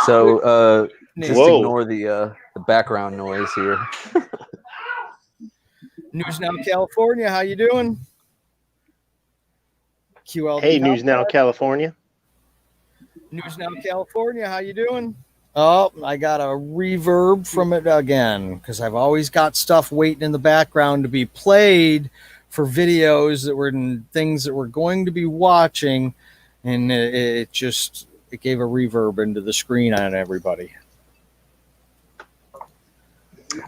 So just Whoa. ignore the background noise here. News Now California, how you doing? QLD. Hey, News Now California. News Now California, how you doing? Oh, I got a reverb from it again because I've always got stuff waiting in the background to be played for videos that were things that we're going to be watching, and it gave a reverb into the screen on everybody.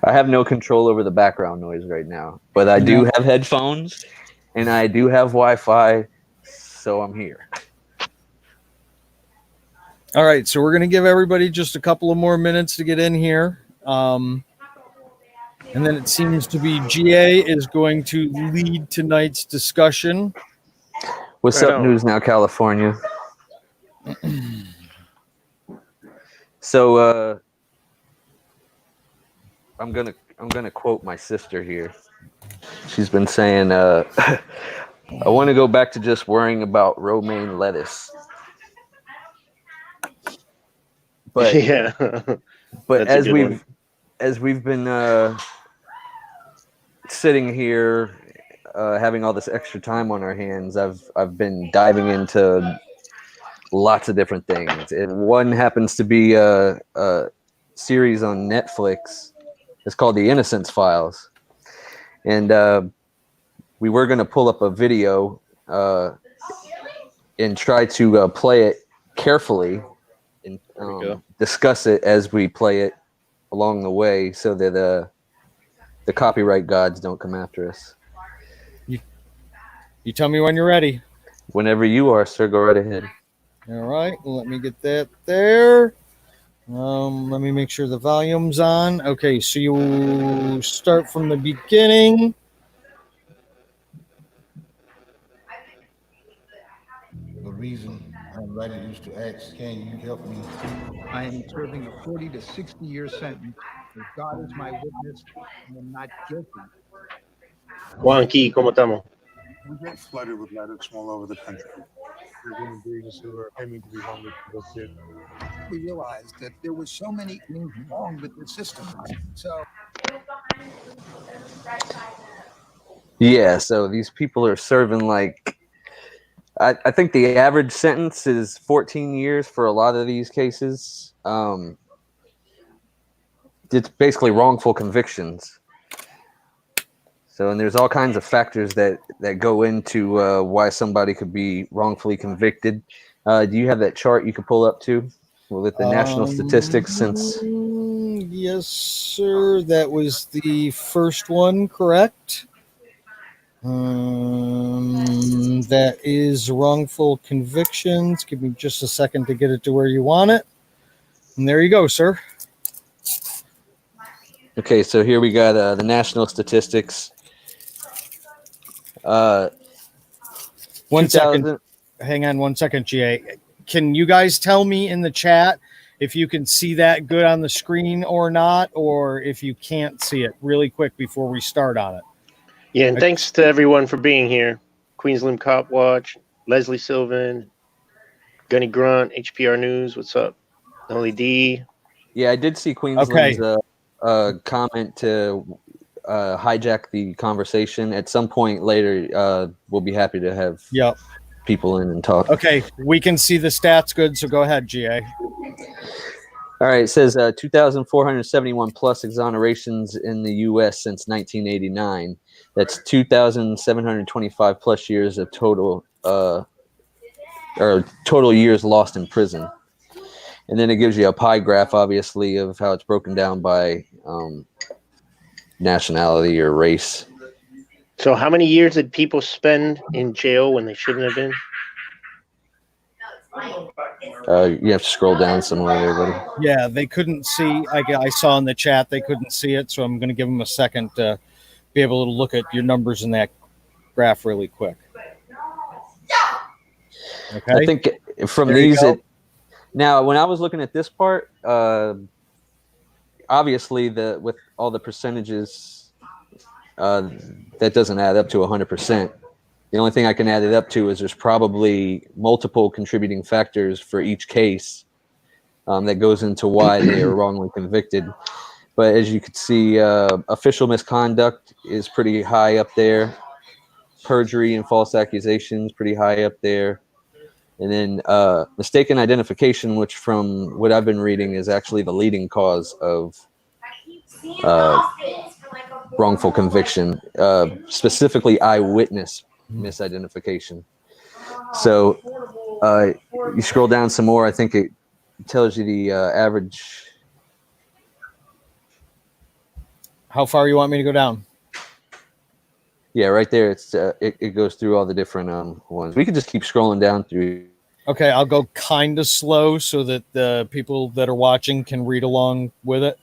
I have no control over the background noise right now, but I do have headphones and I do have Wi-Fi, so I'm here. All right, so we're going to give everybody just a couple of more minutes to get in here. And then it seems to be GA is going to lead tonight's discussion. What's up, News Now California? So I'm gonna quote my sister here. She's been saying, "I want to go back to just worrying about romaine lettuce." But yeah, but as we've been sitting here, having all this extra time on our hands, I've been diving into lots of different things. And one happens to be a series on Netflix. It's called The Innocence Files, and we were going to pull up a video and try to play it carefully and discuss it as we play it along the way, so that the copyright gods don't come after us. You tell me when you're ready. Whenever you are, sir, go right ahead. All right, let me get that there. Let me make sure the volume's on. Okay, so you start from the beginning. The reason I'm writing this to ask, can you help me? I am serving a 40 to 60-year sentence. If God is my witness, I am not guilty. Juanqui, ¿cómo estamos? We get flooded with letters from all over the country. Human beings who are aiming to be wrongly convicted. We realized that there were so many things wrong with the system. So yeah, so these people are serving like, I think the average sentence is 14 years for a lot of these cases. It's basically wrongful convictions. So, and there's all kinds of factors that go into why somebody could be wrongfully convicted. Do you have that chart you could pull up too? With the national statistics since... Yes, sir. That was the first one, correct? That is wrongful convictions. Give me just a second to get it to where you want it. And there you go, sir. Okay, so here we got the national statistics. One second. Hang on 1 second, GA. Can you guys tell me in the chat if you can see that good on the screen or not, or if you can't see it really quick before we start on it? Yeah, and thanks to everyone for being here. Queensland Cop Watch, Leslie Sylvan, Gunny Grunt, HPR News, what's up? Nolly D. Yeah, I did see Queensland's comment to hijack the conversation. At some point later, we'll be happy to have people in and talk. Okay, we can see the stats good, so go ahead, GA. All right, it says 2,471 plus exonerations in the U.S. since 1989. That's 2,725 plus years of total years lost in prison. And then it gives you a pie graph, obviously, of how it's broken down by nationality or race. So how many years did people spend in jail when they shouldn't have been? You have to scroll down some more there, buddy. Yeah, they couldn't see. I saw in the chat they couldn't see it, so I'm going to give them a second to be able to look at your numbers in that graph really quick. Okay. I think from these, now when I was looking at this part, obviously with all the percentages, that doesn't add up to 100%. The only thing I can add it up to is there's probably multiple contributing factors for each case that goes into why they are wrongly convicted. But as you can see, official misconduct is pretty high up there. Perjury and false accusations pretty high up there. And then mistaken identification, which from what I've been reading is actually the leading cause of wrongful conviction, specifically eyewitness misidentification. So you scroll down some more, I think it tells you the average. How far you want me to go down? Yeah, right there. It goes through all the different ones. We could just keep scrolling down through. Okay, I'll go kind of slow so that the people that are watching can read along with it.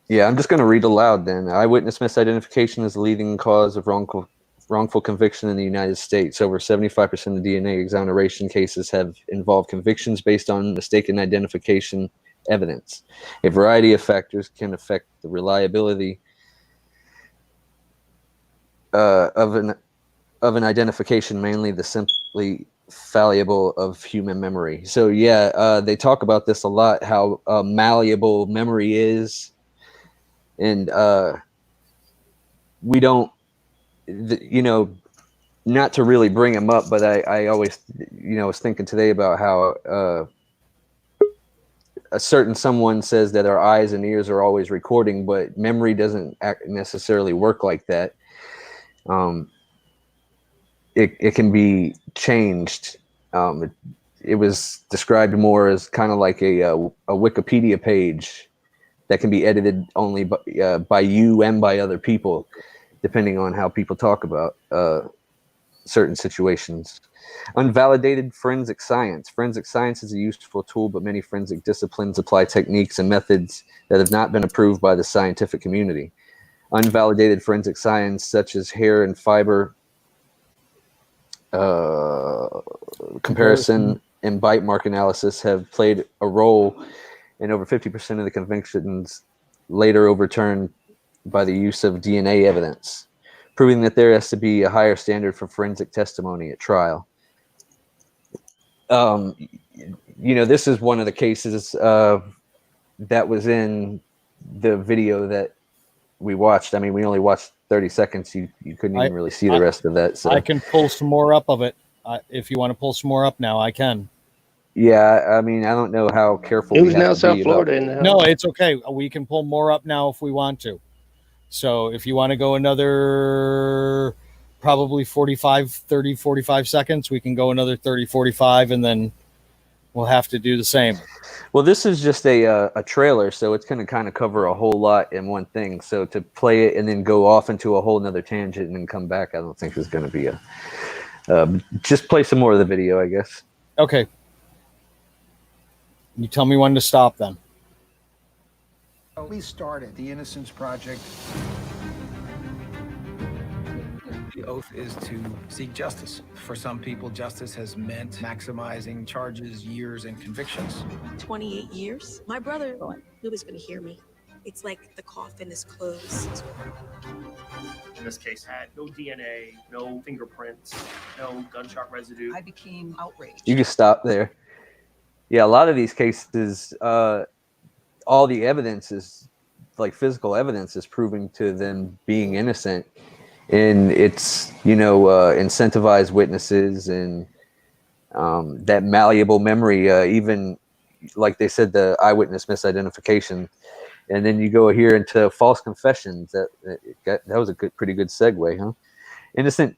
Yeah, I'm just going to read aloud then. Eyewitness misidentification is the leading cause of wrongful conviction in the United States. Over 75% of DNA exoneration cases have involved convictions based on mistaken identification evidence. A variety of factors can affect the reliability of an identification, mainly the simply fallible of human memory. So yeah, they talk about this a lot, how malleable memory is, and we don't, not to really bring him up, but I always, was thinking today about how a certain someone says that our eyes and ears are always recording, but memory doesn't necessarily work like that. It can be changed. It was described more as kind of like a Wikipedia page that can be edited only by you and by other people, depending on how people talk about certain situations. Unvalidated forensic science. Forensic science is a useful tool, but many forensic disciplines apply techniques and methods that have not been approved by the scientific community. Unvalidated forensic science, such as hair and fiber comparison and bite mark analysis, have played a role in over 50% of the convictions later overturned by the use of DNA evidence, proving that there has to be a higher standard for forensic testimony at trial. This is one of the cases that was in the video that we watched. I mean, we only watched 30 seconds. You couldn't even really see the rest of that. So I can pull some more up of it. If you want to pull some more up now, I can. Yeah, I mean, I don't know how careful Who's we have now to South be Florida about. in the house? No, it's okay. We can pull more up now if we want to. So if you want to go another probably 45 seconds, we can go another 30, 45, and then we'll have to do the same. Well, this is just a trailer, so it's going to kind of cover a whole lot in one thing. So to play it and then go off into a whole nother tangent and then come back, I don't think is going to be just play some more of the video, I guess. Okay. You tell me when to stop then. We started the Innocence Project. The oath is to seek justice. For some people, justice has meant maximizing charges, years, and convictions. 28 years. My brother, nobody's going to hear me. It's like the coffin is closed. This case had no DNA, no fingerprints, no gunshot residue. I became outraged. You can stop there. Yeah, a lot of these cases, all the evidence is, like physical evidence, is proving to them being innocent. And it's, incentivized witnesses and that malleable memory, even like they said, the eyewitness misidentification. And then you go here into false confessions. That was a pretty good segue, huh? Innocent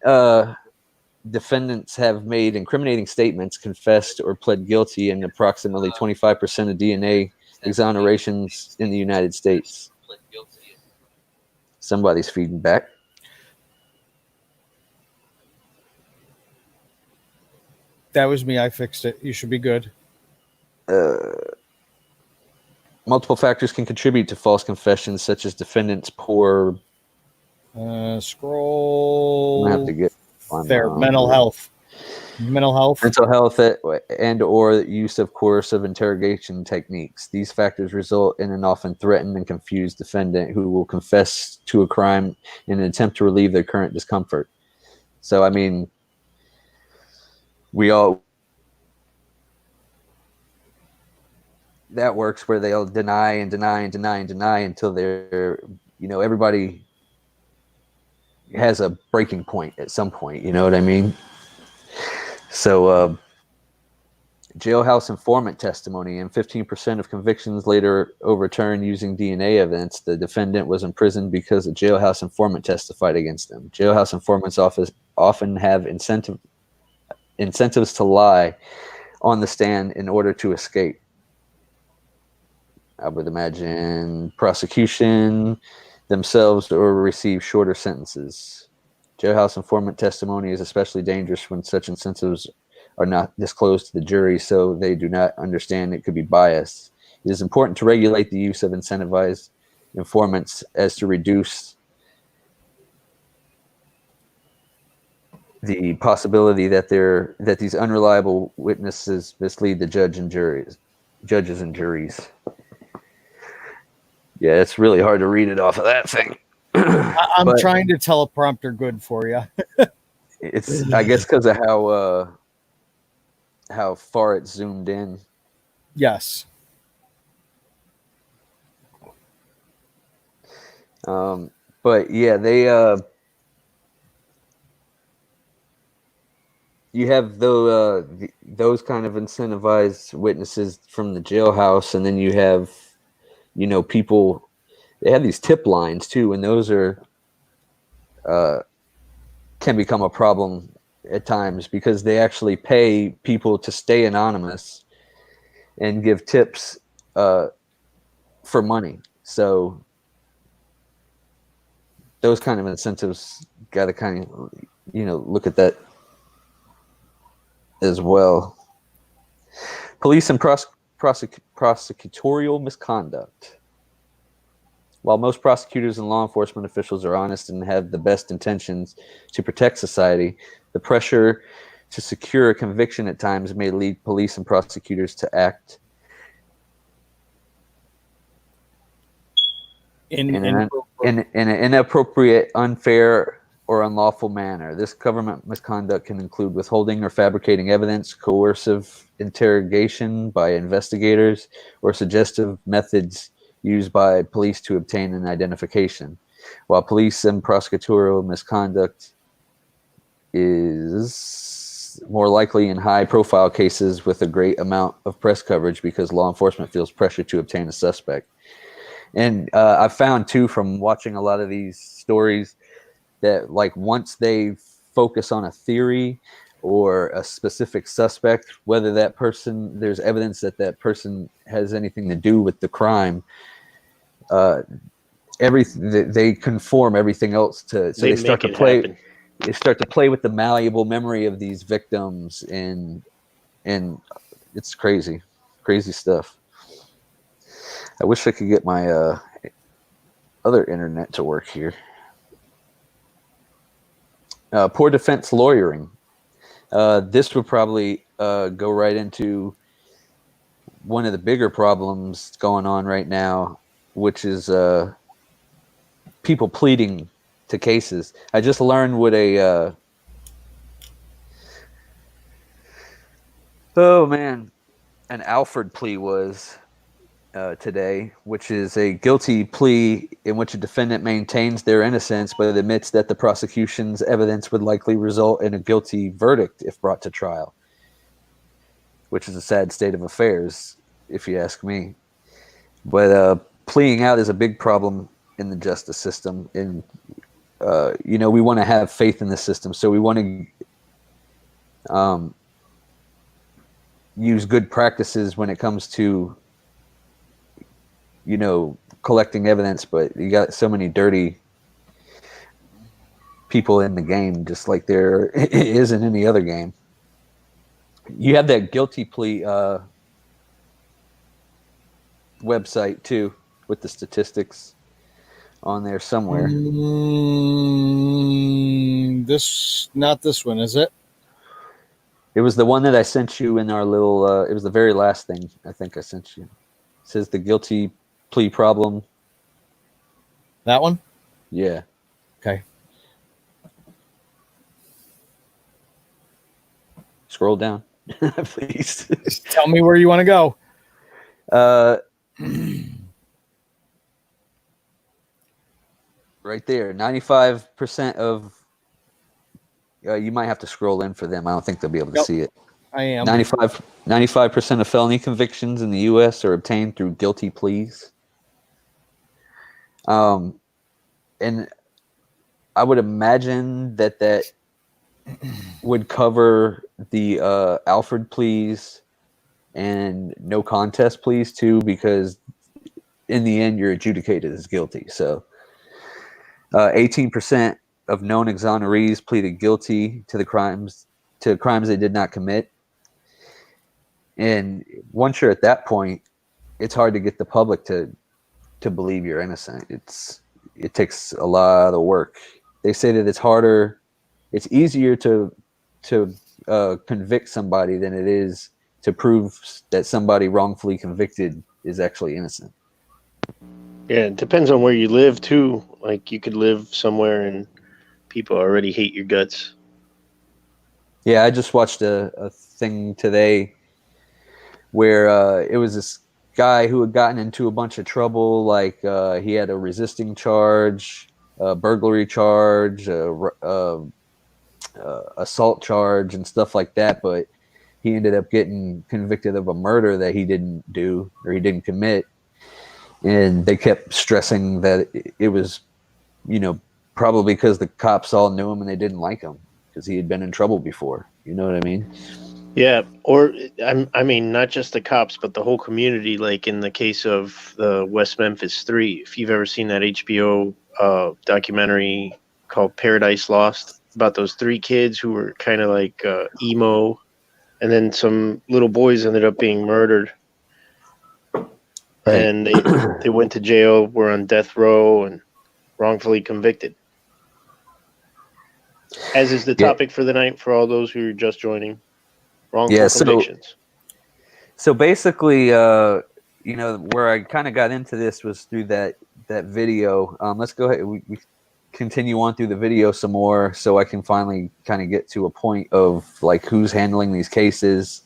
defendants have made incriminating statements, confessed, or pled guilty in approximately 25% of DNA exonerations in the United States. Somebody's feeding back. That was me. I fixed it. You should be good. Multiple factors can contribute to false confessions, such as defendants' poor. Scroll. I have to get there. Mental health. Mental health. Mental health and or use of coercive interrogation techniques. These factors result in an often threatened and confused defendant who will confess to a crime in an attempt to relieve their current discomfort. So, I mean, we all that works where they'll deny and deny and deny and deny until they're, everybody has a breaking point at some point. You know what I mean? So jailhouse informant testimony, and 15% of convictions later overturned using DNA evidence. The defendant was imprisoned because a jailhouse informant testified against them. Jailhouse informants often have incentives to lie on the stand in order to escape. I would imagine prosecution themselves or receive shorter sentences. Jailhouse informant testimony is especially dangerous when such incentives are not disclosed to the jury, so they do not understand it could be biased. It is important to regulate the use of incentivized informants as to reduce the possibility that these unreliable witnesses mislead the judges and juries. Yeah, it's really hard to read it off of that thing. I'm trying to teleprompter good for you. It's, I guess, because of how far it's zoomed in. Yes. But yeah, they you have those kind of incentivized witnesses from the jailhouse, and then you have people. They have these tip lines too, and those are can become a problem at times because they actually pay people to stay anonymous and give tips for money. So those kind of incentives got to kind of look at that as well. Police and prosecutorial misconduct. While most prosecutors and law enforcement officials are honest and have the best intentions to protect society, the pressure to secure a conviction at times may lead police and prosecutors to act in an inappropriate, unfair, or unlawful manner. This government misconduct can include withholding or fabricating evidence, coercive interrogation by investigators, or suggestive methods used by police to obtain an identification. While police and prosecutorial misconduct is more likely in high-profile cases with a great amount of press coverage because law enforcement feels pressure to obtain a suspect. And I've found, too, from watching a lot of these stories that, like, once they focus on a theory or a specific suspect, whether that person, there's evidence that that person has anything to do with the crime, they conform everything else to, so they start to play. Happen. They start to play with the malleable memory of these victims, and it's crazy stuff. I wish I could get my other internet to work here. Poor defense lawyering. This would probably go right into one of the bigger problems going on right now, which is people pleading to cases. I just learned what an Alford plea was today, which is a guilty plea in which a defendant maintains their innocence but admits that the prosecution's evidence would likely result in a guilty verdict if brought to trial, which is a sad state of affairs, if you ask me. But pleading out is a big problem in the justice system, and we want to have faith in the system, so we want to use good practices when it comes to collecting evidence, but you got so many dirty people in the game, just like there is in any other game. You have that guilty plea website too, with the statistics on there somewhere. Not this one, is it? It was the one that I sent you in our little. It was the very last thing I think I sent you. It says the guilty plea problem. That one? Yeah. Okay. Scroll down, please. Just tell me where you want to go. Right there, 95% of. You might have to scroll in for them. I don't think they'll be able to see it. I am. 95% of felony convictions in the U.S. are obtained through guilty pleas. And I would imagine that would cover the Alfred pleas and no contest pleas too, because in the end you're adjudicated as guilty. So 18% of known exonerees pleaded guilty to crimes they did not commit. And once you're at that point, it's hard to get the public to believe you're innocent. It takes a lot of work. They say that it's easier to convict somebody than it is to prove that somebody wrongfully convicted is actually innocent. Yeah, it depends on where you live too. Like you could live somewhere and people already hate your guts. Yeah, I just watched a thing today where it was this guy who had gotten into a bunch of trouble. Like he had a resisting charge, a burglary charge, assault charge, and stuff like that. But he ended up getting convicted of a murder that he didn't do or he didn't commit. And they kept stressing that it was, probably because the cops all knew him and they didn't like him because he had been in trouble before. You know what I mean? Yeah, or I mean, not just the cops, but the whole community. Like in the case of the West Memphis Three, if you've ever seen that HBO documentary called Paradise Lost about those three kids who were kind of like emo, and then some little boys ended up being murdered, Right. and they went to jail, were on death row, and wrongfully convicted. As is the topic for the night for all those who are just joining. Wrongful convictions. So basically, where I kind of got into this was through that video. Let's go ahead. We continue on through the video some more, so I can finally kind of get to a point of like who's handling these cases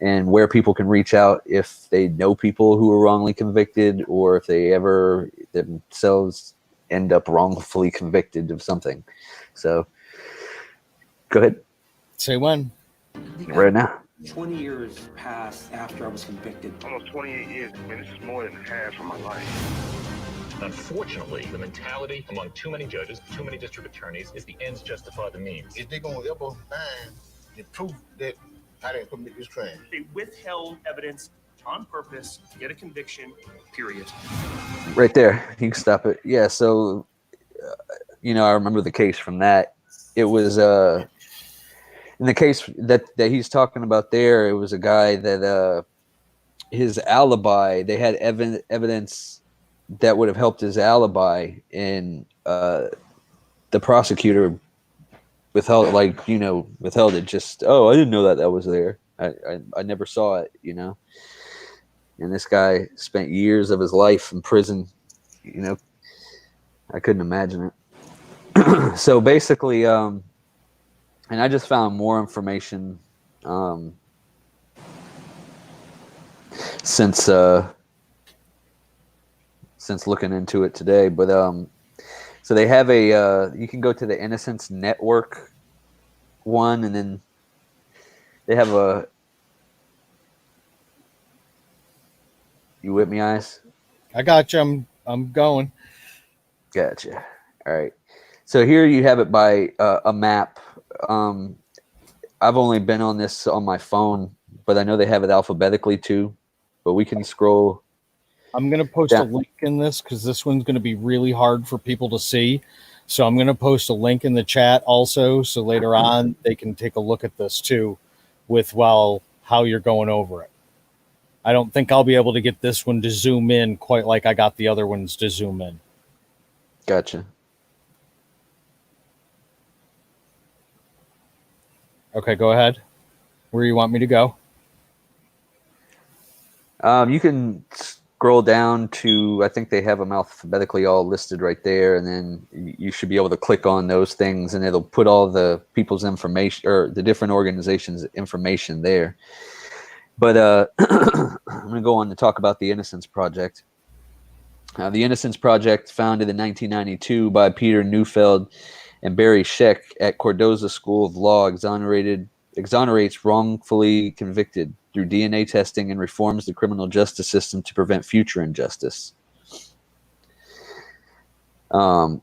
and where people can reach out if they know people who are wrongly convicted or if they ever themselves end up wrongfully convicted of something. So go ahead. Say when. Right now. 20 years passed after I was convicted. Almost 28 years. I mean, this is more than half of my life. Unfortunately, the mentality among too many judges, too many district attorneys, is the ends justify the means. If they're going to ever find the proof that I didn't commit this crime. They withheld evidence on purpose to get a conviction, period. Right there. You can stop it. Yeah, so, I remember the case from that. It was, in the case that he's talking about there, it was a guy that his alibi, they had evidence that would have helped his alibi, and the prosecutor withheld it. Just, I didn't know that was there. I never saw it, And this guy spent years of his life in prison. I couldn't imagine it. So basically, and I just found more information since looking into it today. But so they have you can go to the Innocence Network one, and then they have you with me, Ice? I got you. I'm going. Gotcha. All right. So here you have it by a map. I've only been on this on my phone, but I know they have it alphabetically too. But we can scroll. I'm going to post a link in this because this one's going to be really hard for people to see. So I'm going to post a link in the chat also, so later on they can take a look at this too with how you're going over it. I don't think I'll be able to get this one to zoom in quite like I got the other ones to zoom in. Gotcha. Okay, go ahead. Where you want me to go? You can scroll down to, I think they have them alphabetically all listed right there, and then you should be able to click on those things, and it'll put all the people's information or the different organizations' information there. But I'm going to go on to talk about the Innocence Project. The Innocence Project, founded in 1992 by Peter Neufeld and Barry Scheck at Cardozo School of Law, exonerates wrongfully convicted through DNA testing and reforms the criminal justice system to prevent future injustice. The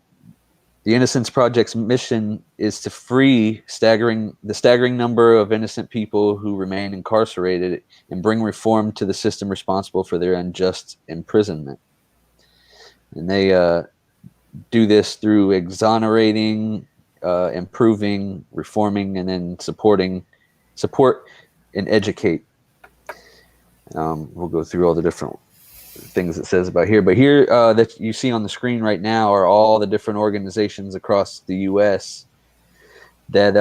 Innocence Project's mission is to free the staggering number of innocent people who remain incarcerated and bring reform to the system responsible for their unjust imprisonment. And they do this through exonerating, improving, reforming, and then support and educate. We'll go through all the different things it says about here. But here that you see on the screen right now are all the different organizations across the U.S. that,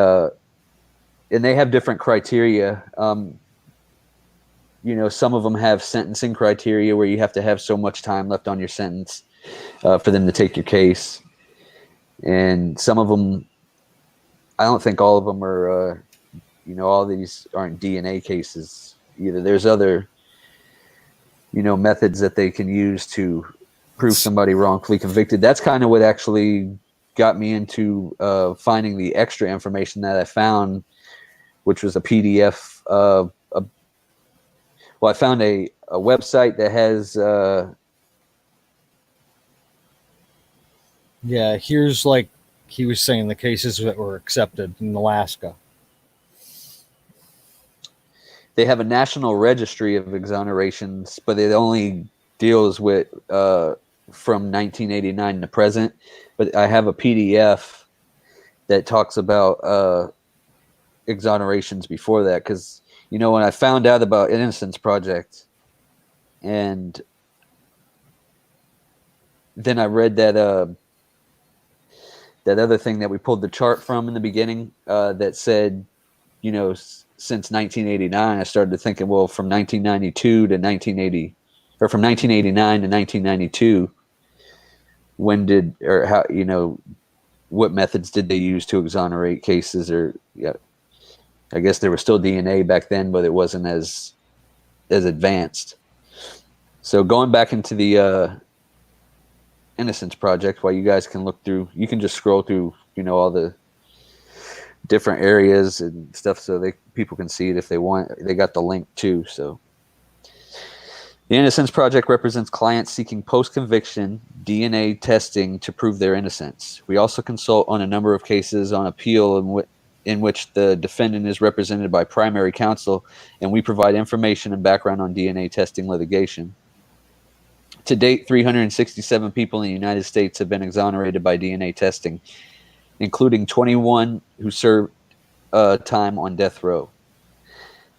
and they have different criteria. You know, some of them have sentencing criteria where you have to have so much time left on your sentence for them to take your case. And some of them, I don't think all of them are, you know, all these aren't DNA cases either. There's other, you know, methods that they can use to prove somebody wrongfully convicted. That's kind of what actually got me into finding the extra information that I found, which was a PDF. Well, I found a website that has... Yeah, here's like he was saying the cases that were accepted in Alaska. They have a national registry of exonerations, but it only deals with from 1989 to present. But I have a PDF that talks about exonerations before that, because, you know, when I found out about Innocence Project, and then I read that that other thing that we pulled the chart from in the beginning that said, you know, since 1989, I started thinking, well, from 1992 to 1980, or from 1989 to 1992, when did, or how, you know, what methods did they use to exonerate cases? Or, yeah, I guess there was still DNA back then, but it wasn't as advanced. So going back into the Innocence Project, while you guys can look through, you can just scroll through, you know, all the different areas and stuff, so people can see it if they want. They got the link too. So the Innocence Project represents clients seeking post-conviction DNA testing to prove their innocence. We also consult on a number of cases on appeal in which the defendant is represented by primary counsel, and we provide information and background on DNA testing litigation. To date, 367 people in the United States have been exonerated by DNA testing, including 21 who served time on death row.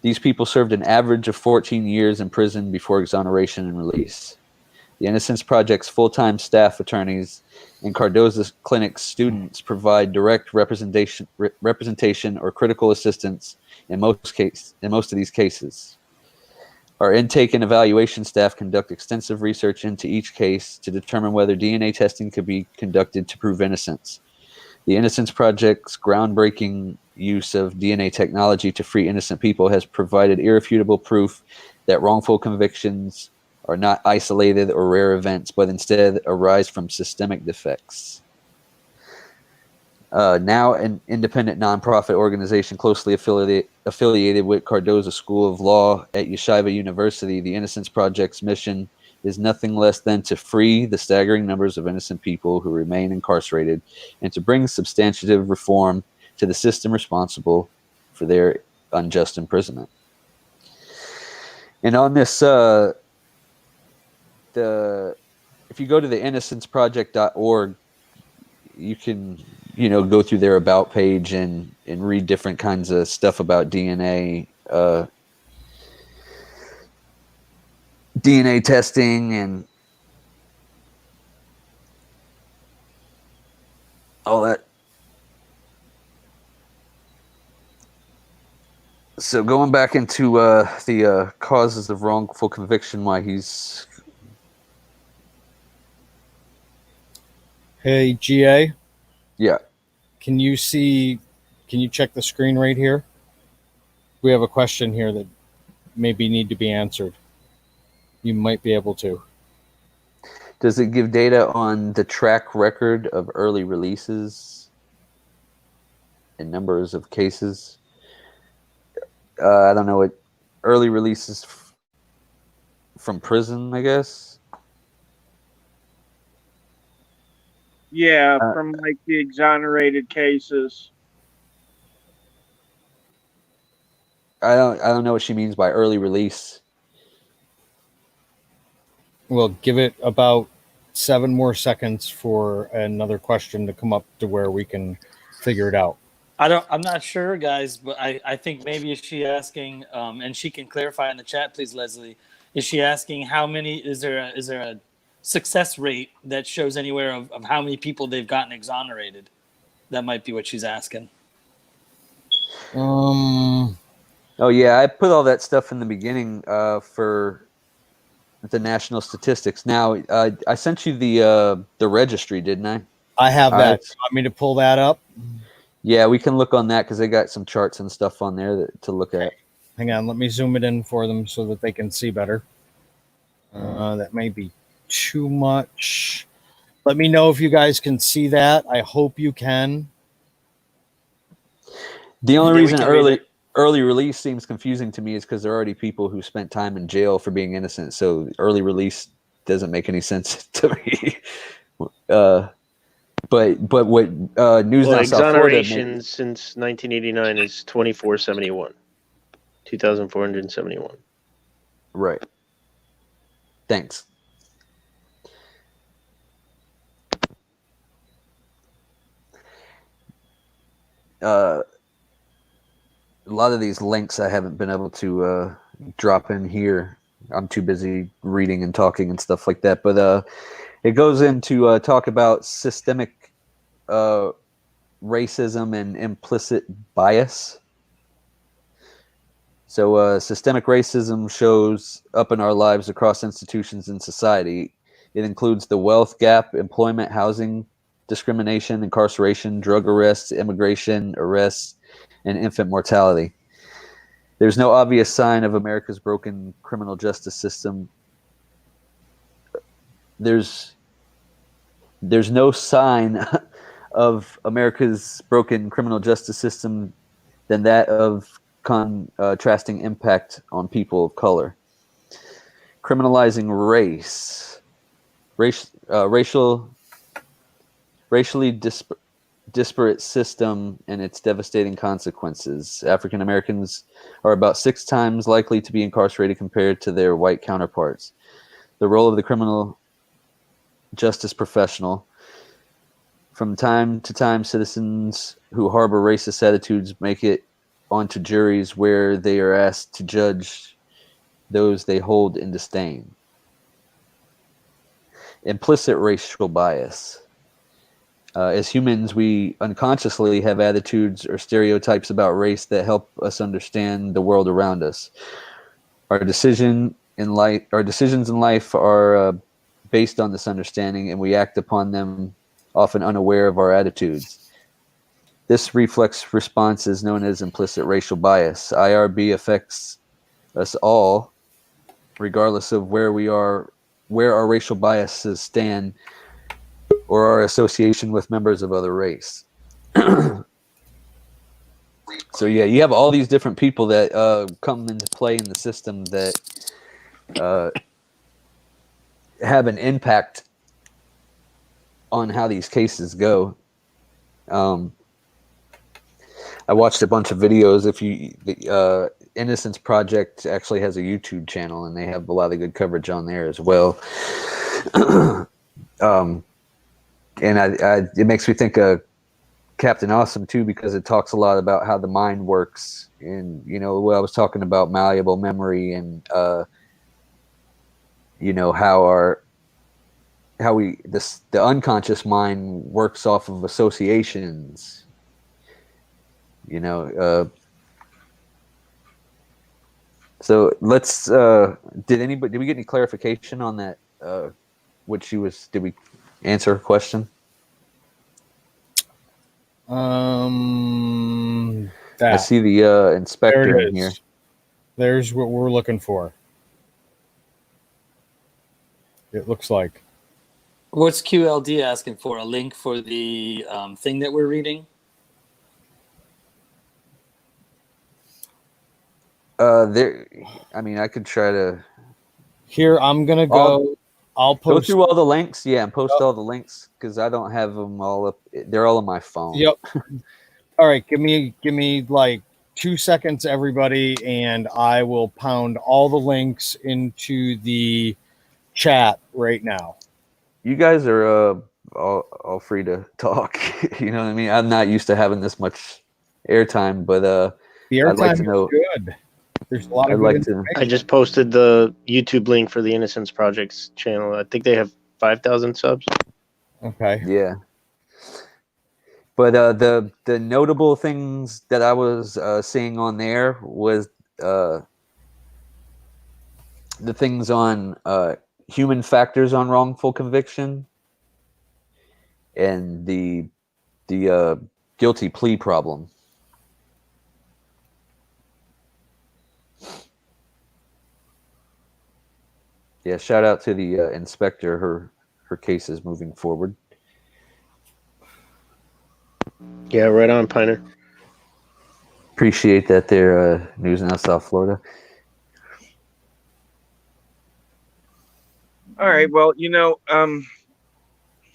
These people served an average of 14 years in prison before exoneration and release. The Innocence Project's full-time staff attorneys and Cardozo Clinic's students provide direct representation or critical assistance in most of these cases. Our intake and evaluation staff conduct extensive research into each case to determine whether DNA testing could be conducted to prove innocence. The Innocence Project's groundbreaking use of DNA technology to free innocent people has provided irrefutable proof that wrongful convictions are not isolated or rare events, but instead arise from systemic defects. Now an independent nonprofit organization closely affiliated with Cardozo School of Law at Yeshiva University, the Innocence Project's mission is nothing less than to free the staggering numbers of innocent people who remain incarcerated and to bring substantive reform to the system responsible for their unjust imprisonment. And on this, if you go to the innocenceproject.org, you can, you know, go through their about page and read different kinds of stuff about DNA, DNA testing and all that. So going back into the causes of wrongful conviction, why he's Hey, GA, Yeah. can you check the screen right here? We have a question here that maybe need to be answered. You might be able to. Does it give data on the track record of early releases and numbers of cases? I don't know what early releases from prison, I guess. Yeah, from like the exonerated cases. I don't know what she means by early release. We'll give it about 7 more seconds for another question to come up to where we can figure it out. I'm not sure, guys, but I think maybe is she asking, and she can clarify in the chat, please, Leslie. Is she asking how many? Is there a success rate that shows anywhere of how many people they've gotten exonerated? That might be what she's asking. Oh yeah, I put all that stuff in the beginning for the national statistics. Now I sent you the registry, didn't I? I have that. You want me to pull that up? Yeah, we can look on that because they got some charts and stuff on there to look at. Hang on, let me zoom it in for them so that they can see better. That may be too much. Let me know if you guys can see that. I hope you can. The only reason early release seems confusing to me is because there are already people who spent time in jail for being innocent. So early release doesn't make any sense to me. But what News Now South Florida exoneration since 1989 is 2471, 2,471. Right. Thanks. A lot of these links I haven't been able to drop in here. I'm too busy reading and talking and stuff like that. But it goes into talk about systemic racism and implicit bias. So systemic racism shows up in our lives across institutions and society. It includes the wealth gap, employment, housing, discrimination, incarceration, drug arrests, immigration arrests, and infant mortality. There's no obvious sign of America's broken criminal justice system. There's no sign of America's broken criminal justice system than that of contrasting impact on people of color. Criminalizing racially disparate system and its devastating consequences. African Americans are about 6 times likely to be incarcerated compared to their white counterparts. The role of the criminal justice professional. From time to time, citizens who harbor racist attitudes make it onto juries where they are asked to judge those they hold in disdain. Implicit racial bias. As humans, we unconsciously have attitudes or stereotypes about race that help us understand the world around us. Our decisions in life are based on this understanding, and we act upon them often unaware of our attitudes. This reflex response is known as implicit racial bias. IRB affects us all, regardless of where our racial biases stand, or our association with members of other race. So yeah, you have all these different people that come into play in the system that have an impact on how these cases go. I watched a bunch of videos. The Innocence Project actually has a YouTube channel, and they have a lot of good coverage on there as well. And it makes me think of Captain Awesome too, because it talks a lot about how the mind works, and what I was talking about, malleable memory, and how the unconscious mind works off of associations. So let's. Did we get any clarification on that? Did we answer her question? I I see the There inspector it in here. is. There's what we're looking for. It looks like. What's QLD asking for? A link for the thing that we're reading? There. I mean, I could try to. Here, I'm gonna go. I'll Go post. through all the links, yeah, and post Yep. all the links because I don't have them all up. They're all on my phone. Yep. All right, give me like 2 seconds, everybody, and I will pound all the links into the chat right now. You guys are all free to talk. You know what I mean? I'm not used to having this much airtime, but The I'd like airtime to is know. good. There's a lot of I'd good like to. information. I just posted the YouTube link for the Innocence Project's channel. I think they have 5,000 subs. Okay. Yeah. But the notable things that I was seeing on there was the things on human factors on wrongful conviction and the guilty plea problem. Yeah, shout out to the inspector. Her case is moving forward. Yeah, right on, Piner. Appreciate that there, News Now South Florida. All right. Well,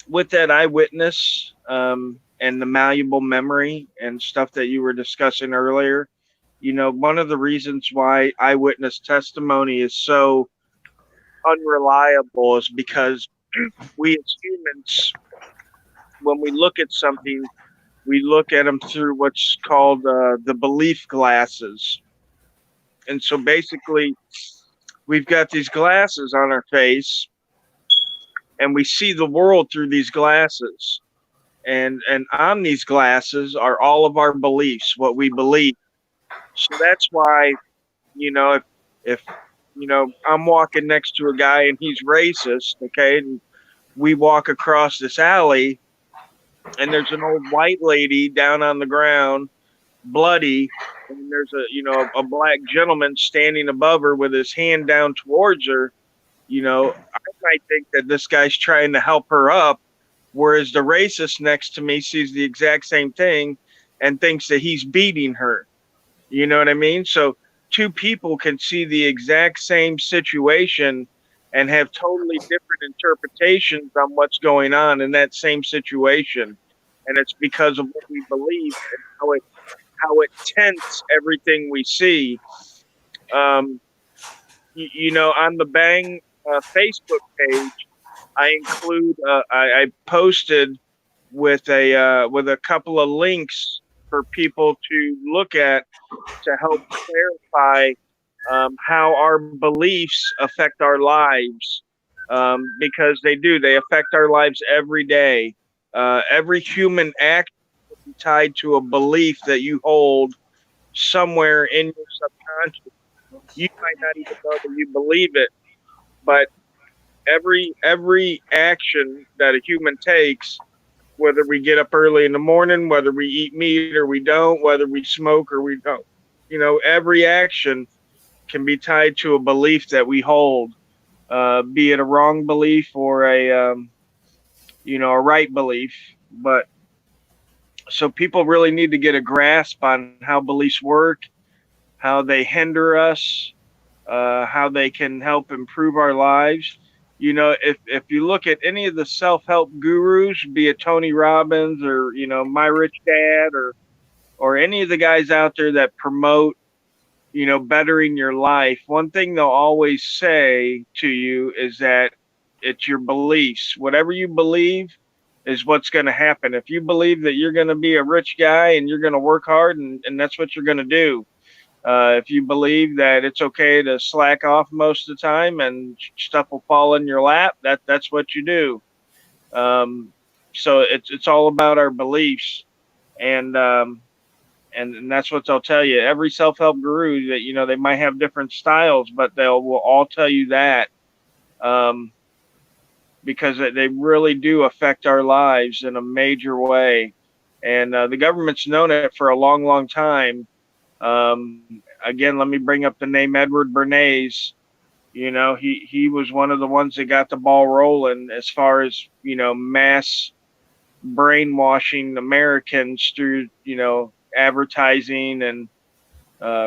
with that eyewitness and the malleable memory and stuff that you were discussing earlier, one of the reasons why eyewitness testimony is so unreliable is because we as humans, when we look at something, we look at them through what's called the belief glasses. And so basically, we've got these glasses on our face, and we see the world through these glasses. And on these glasses are all of our beliefs, what we believe. So that's why, if I'm walking next to a guy and he's racist, okay, and we walk across this alley, and there's an old white lady down on the ground, bloody, and there's a black gentleman standing above her with his hand down towards her. I might think that this guy's trying to help her up, whereas the racist next to me sees the exact same thing and thinks that he's beating her. You know what I mean? So two people can see the exact same situation and have totally different interpretations on what's going on in that same situation. And it's because of what we believe and how it tents everything we see. On the B.A.N.G Facebook page, I include I posted with a couple of links for people to look at to help clarify how our beliefs affect our lives, because they affect our lives every day. Every human act is tied to a belief that you hold somewhere in your subconscious. You might not even know that you believe it, but every action that a human takes, whether we get up early in the morning, whether we eat meat or we don't, whether we smoke or we don't, every action can be tied to a belief that we hold, be it a wrong belief or a right belief. But so people really need to get a grasp on how beliefs work, how they hinder us, how they can help improve our lives. If you look at any of the self-help gurus, be it Tony Robbins or My Rich Dad or any of the guys out there that promote bettering your life, one thing they'll always say to you is that it's your beliefs. Whatever you believe is what's going to happen. If you believe that you're going to be a rich guy and you're going to work hard and that's what you're going to do. If you believe that it's okay to slack off most of the time and stuff will fall in your lap, that's what you do. So it's all about our beliefs, and that's what they'll tell you. Every self-help guru that they might have different styles, but will all tell you that, because they really do affect our lives in a major way. and the government's known it for a long, long time. Again, let me bring up the name Edward Bernays. You know, he was one of the ones that got the ball rolling as far as, you know, mass brainwashing Americans through, you know, advertising and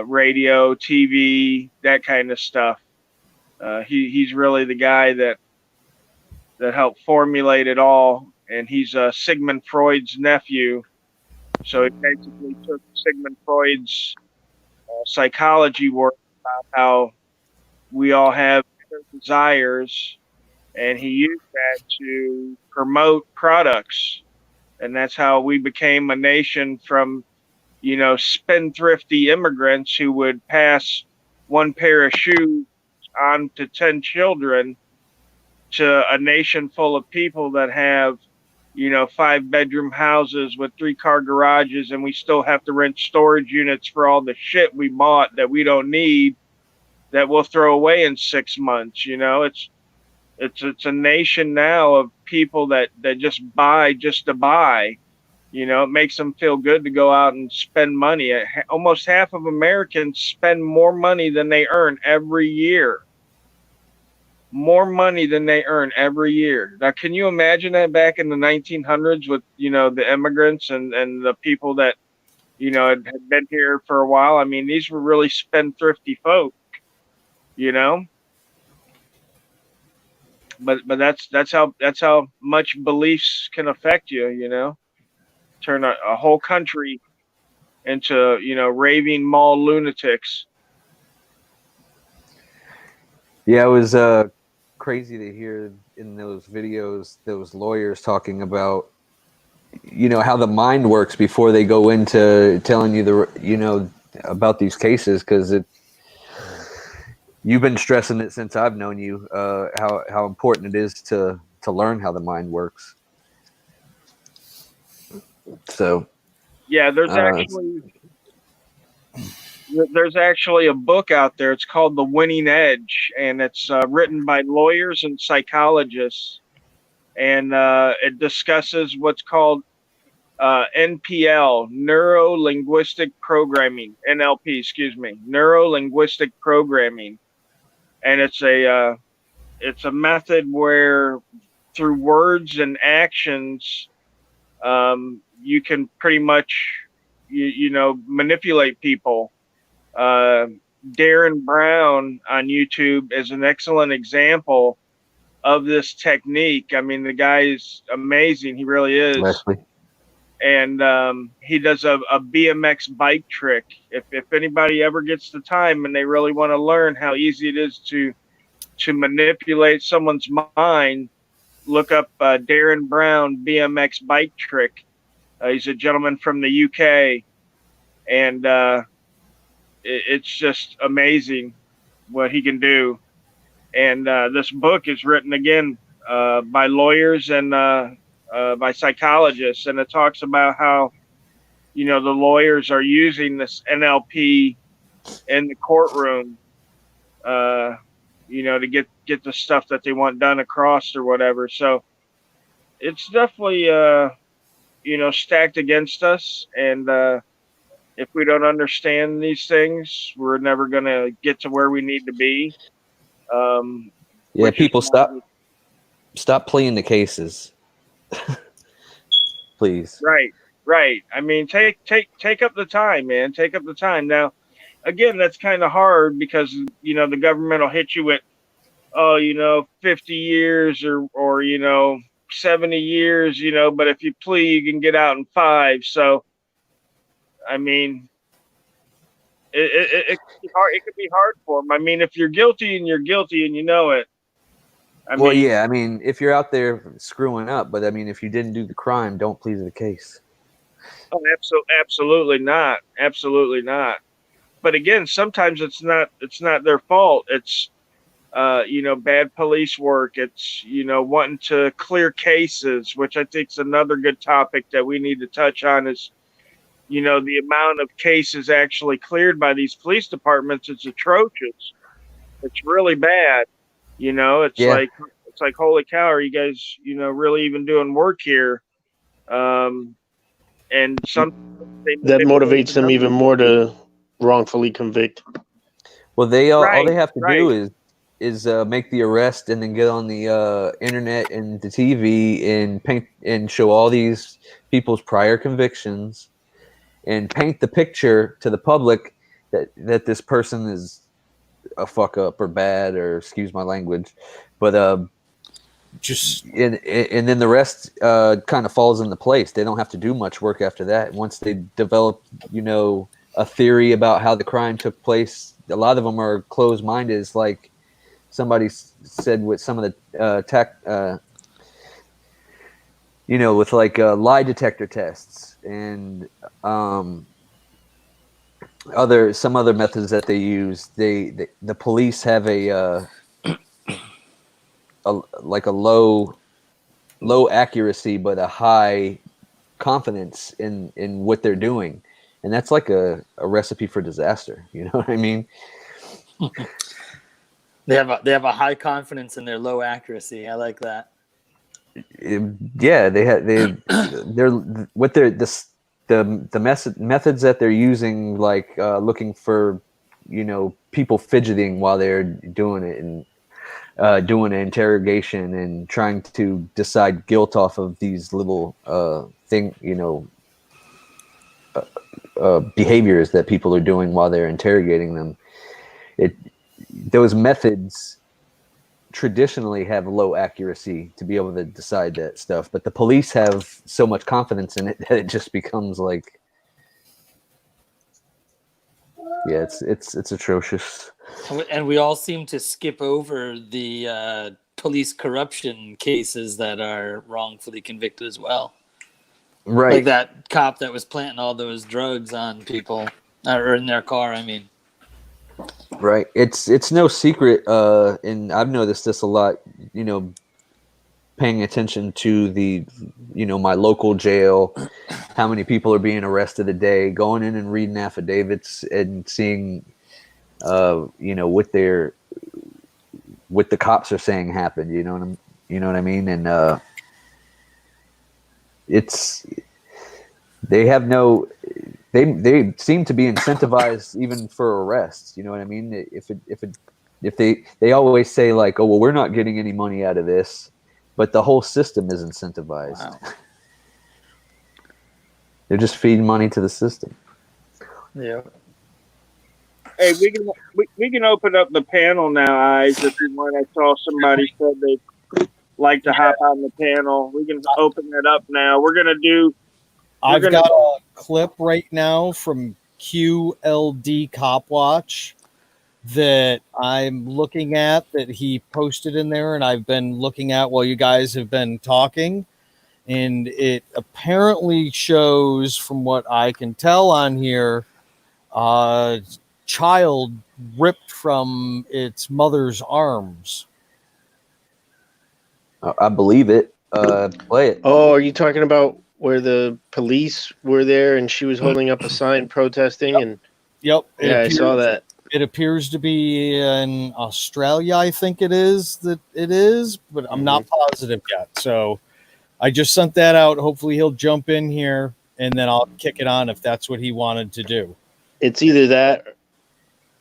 radio, TV, that kind of stuff. He's really the guy that helped formulate it all, and he's Sigmund Freud's nephew. So he basically took Sigmund Freud's psychology work about how we all have desires, and he used that to promote products, and that's how we became a nation from, you know, spendthrifty immigrants who would pass one pair of shoes on to 10 children to a nation full of people that have, you know, 5-bedroom houses with 3-car garages, and we still have to rent storage units for all the shit we bought that we don't need, that we'll throw away in 6 months. You know, it's a nation now of people that just buy just to buy. You know, it makes them feel good to go out and spend money. Almost half of Americans spend more money than they earn every year. More money than they earn every year. Now, can you imagine that back in the 1900s with, you know, the immigrants and the people that, you know, had been here for a while? I mean, these were really spendthrifty folk, you know. But that's how much beliefs can affect you, you know. Turn a whole country into, you know, raving mall lunatics. Yeah, it was crazy to hear in those videos those lawyers talking about, you know, how the mind works before they go into telling you the, you know, about these cases, because you've been stressing it since I've known you, how important it is to learn how the mind works. So yeah, there's actually a book out there. It's called The Winning Edge, and it's written by lawyers and psychologists, and it discusses what's called NPL, neuro linguistic programming, NLP, excuse me, neuro linguistic programming, and it's a method where through words and actions, you can pretty much you know, manipulate people. Darren Brown on YouTube is an excellent example of this technique. I mean, the guy is amazing. He really is. Leslie. And he does a BMX bike trick. If anybody ever gets the time and they really want to learn how easy it is to manipulate someone's mind, look up Darren Brown BMX bike trick. He's a gentleman from the UK, and it's just amazing what he can do. And this book is written again by lawyers and by psychologists, and it talks about how, you know, the lawyers are using this NLP in the courtroom, you know, to get the stuff that they want done across or whatever. So it's definitely, you know, stacked against us. And if we don't understand these things, we're never going to get to where we need to be. Yeah, people stop playing the cases. Please. Right. I mean, take up the time, man. Take up the time. Now, again, that's kind of hard because, you know, the government will hit you with, oh, you know, 50 years or you know, 70 years, you know, but if you plea, you can get out in 5. So, I mean, it could be hard. It could be hard for them. I mean, if you're guilty and you know it. Well, yeah, I mean, if you're out there screwing up, but I mean, if you didn't do the crime, don't plead the case. Oh, absolutely not. Absolutely not. But again, sometimes it's not their fault. It's you know, bad police work. It's, you know, wanting to clear cases, which I think is another good topic that we need to touch on. Is, you know, the amount of cases actually cleared by these police departments is atrocious. It's really bad. You know, it's like holy cow, are you guys, you know, really even doing work here? and some That motivates them even more to wrongfully convict. Well, all they have to right. do is make the arrest and then get on the internet and the TV and paint and show all these people's prior convictions and paint the picture to the public that this person is a fuck up or bad, or excuse my language, but just and then the rest kind of falls into place. They don't have to do much work after that. Once they develop, a theory about how the crime took place, a lot of them are closed-minded. It's like somebody said with some of the with like lie detector tests and some other methods that they use. The police have a low accuracy but a high confidence in what they're doing, and that's like a recipe for disaster. You know what I mean? They have a high confidence in their low accuracy. I like that. Yeah, they're what they're the methods that they're using, like looking for people fidgeting while they're doing it, and doing an interrogation and trying to decide guilt off of these little behaviors that people are doing while they're interrogating them. Those methods traditionally have low accuracy to be able to decide that stuff, but the police have so much confidence in it that it just becomes like, yeah, it's atrocious. And we all seem to skip over the police corruption cases that are wrongfully convicted as well. Right. Like that cop that was planting all those drugs on people, or in their car, I mean. Right. It's no secret, and I've noticed this a lot, paying attention to the, my local jail, how many people are being arrested a day, going in and reading affidavits and seeing, what the cops are saying happened, you know what I mean? And they seem to be incentivized even for arrests. You know what I mean? If they always say like, oh well, we're not getting any money out of this, but the whole system is incentivized. Wow. They're just feeding money to the system. Yeah. Hey, we can open up the panel now, eyes. If you want, I saw somebody said they'd like to hop on the panel. We can open it up now. I've got a clip right now from QLD Cop Watch that I'm looking at that he posted in there, and I've been looking at while you guys have been talking. And it apparently shows, from what I can tell on here, child ripped from its mother's arms. I believe it. Play it. Oh, are you talking about where the police were there and she was holding up a sign protesting? Yep. And Yep. Yeah, I saw that. It appears to be in Australia, I think it is, but I'm not positive yet. So I just sent that out. Hopefully he'll jump in here, and then I'll kick it on if that's what he wanted to do. It's either that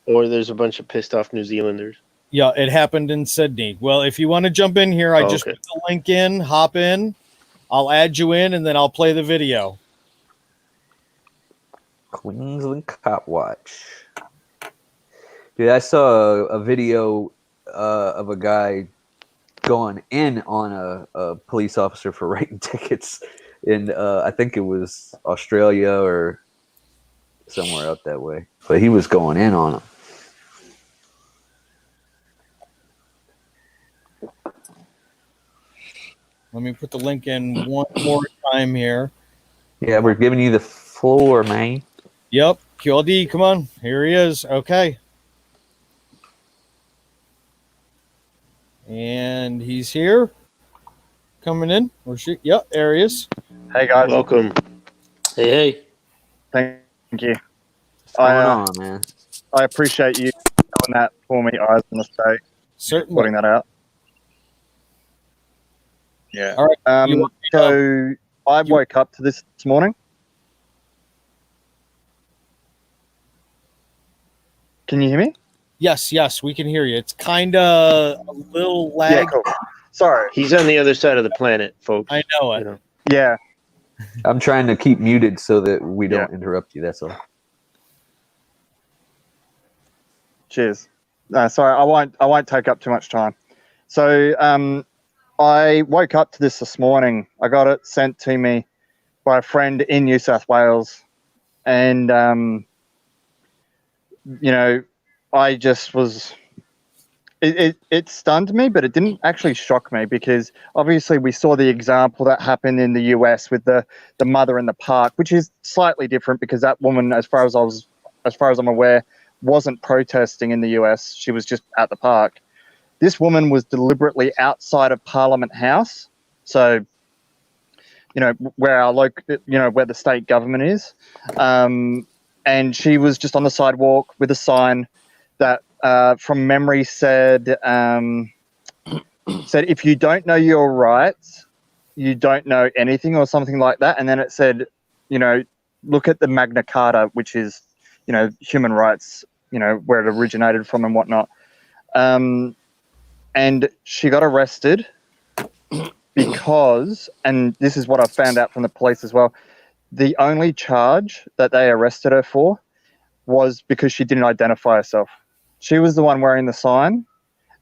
or there's a bunch of pissed off New Zealanders. Yeah, it happened in Sydney. Well, if you want to jump in here, I just put the link in, hop in. I'll add you in, and then I'll play the video. Queensland Cop Watch. Dude, I saw a video of a guy going in on a police officer for writing tickets in, I think it was Australia or somewhere out that way. But he was going in on him. Let me put the link in one more time here. Yeah, we're giving you the floor, man. Yep. QLD, come on. Here he is. Okay. And he's here. Coming in. Or she? Yep, there he is. Hey, guys. Welcome. Hey. Thank you. What's going on, man? I appreciate you doing that for me, Eyes on the State. Certainly. Putting that out. Yeah. All right. So I woke up to this morning, Can you hear me? Yes, we can hear you. It's kind of a little lag. Yeah, cool. Sorry. He's on the other side of the planet, folks. I know it. You know. Yeah. I'm trying to keep muted so that we don't interrupt you. That's all. Cheers. Sorry, I won't take up too much time. So I woke up to this morning. I got it sent to me by a friend in New South Wales, and you know, I just was. It stunned me, but it didn't actually shock me because obviously we saw the example that happened in the US with the mother in the park, which is slightly different because that woman, as far as I'm aware, wasn't protesting in the US. She was just at the park. This woman was deliberately outside of Parliament House, so where our where the state government is, and she was just on the sidewalk with a sign that, from memory, said if you don't know your rights, you don't know anything, or something like that. And then it said, look at the Magna Carta, which is, human rights, where it originated from and whatnot. And she got arrested because, and this is what I found out from the police as well, the only charge that they arrested her for was because she didn't identify herself. She was the one wearing the sign,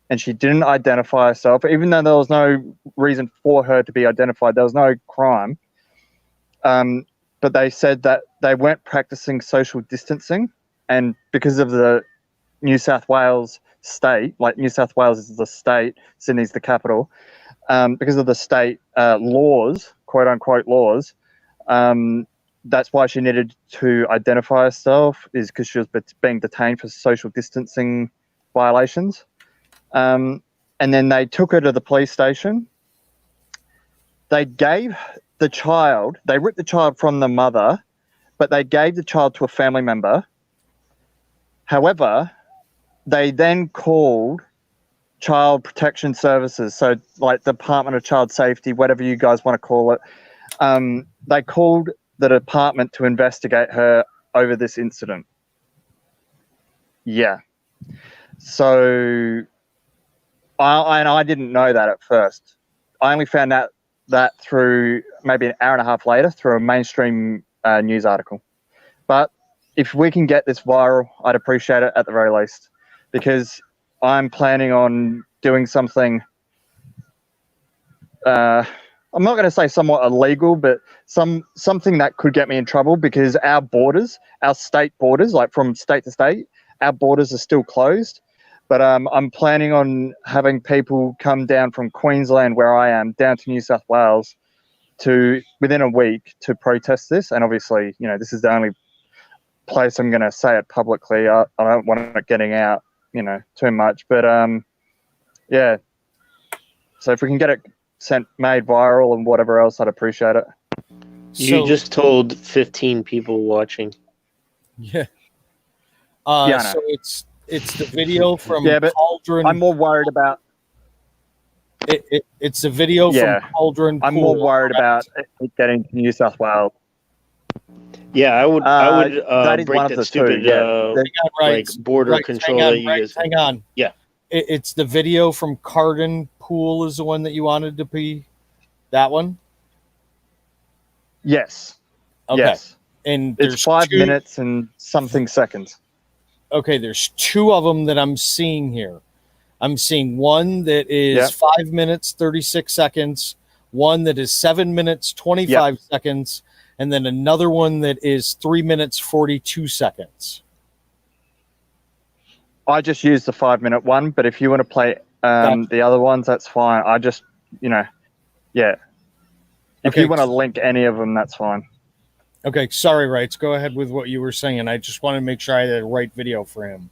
and she didn't identify herself, even though there was no reason for her to be identified. There was no crime. But they said that they weren't practicing social distancing, and because of the New South Wales state, like New South Wales is the state, Sydney's the capital, because of the state laws, quote unquote laws, that's why she needed to identify herself, is because she was being detained for social distancing violations. And then they took her to the police station. They gave the child, they ripped the child from the mother, but they gave the child to a family member. However, they then called Child Protection Services, so like Department of Child Safety, whatever you guys want to call it. They called the department to investigate her over this incident. Yeah. So, I didn't know that at first. I only found out that through maybe an hour and a half later through a mainstream news article. But if we can get this viral, I'd appreciate it at the very least, because I'm planning on doing something, I'm not going to say somewhat illegal, but something that could get me in trouble, because our borders, our state borders, like from state to state, our borders are still closed. But I'm planning on having people come down from Queensland, where I am, down to New South Wales within a week to protest this. And obviously, this is the only place I'm going to say it publicly. I don't want it getting out, too much. But yeah. So if we can get it made viral and whatever else, I'd appreciate it. You just told 15 people watching. Yeah. Yeah, so it's the video from but Cauldron. I'm more worried about it's the video from Cauldron. I'm more worried about it getting to New South Wales. Yeah, I would that is break one of that the stupid two. like border control that you guys. Hang on. Yeah. It's the video from Cardin Pool is the one that you wanted to be. That one? Yes. Okay. Yes. And it's 5 minutes and something seconds. Okay, there's two of them that I'm seeing here. I'm seeing one that is 5 minutes, 36 seconds, one that is 7 minutes, 25 seconds, and then another one that is 3 minutes, 42 seconds. I just used the 5 minute one, but if you want to play the other ones, that's fine. I just, If you want to link any of them, that's fine. Okay, sorry, Rights. Go ahead with what you were saying. I just want to make sure I had the right video for him.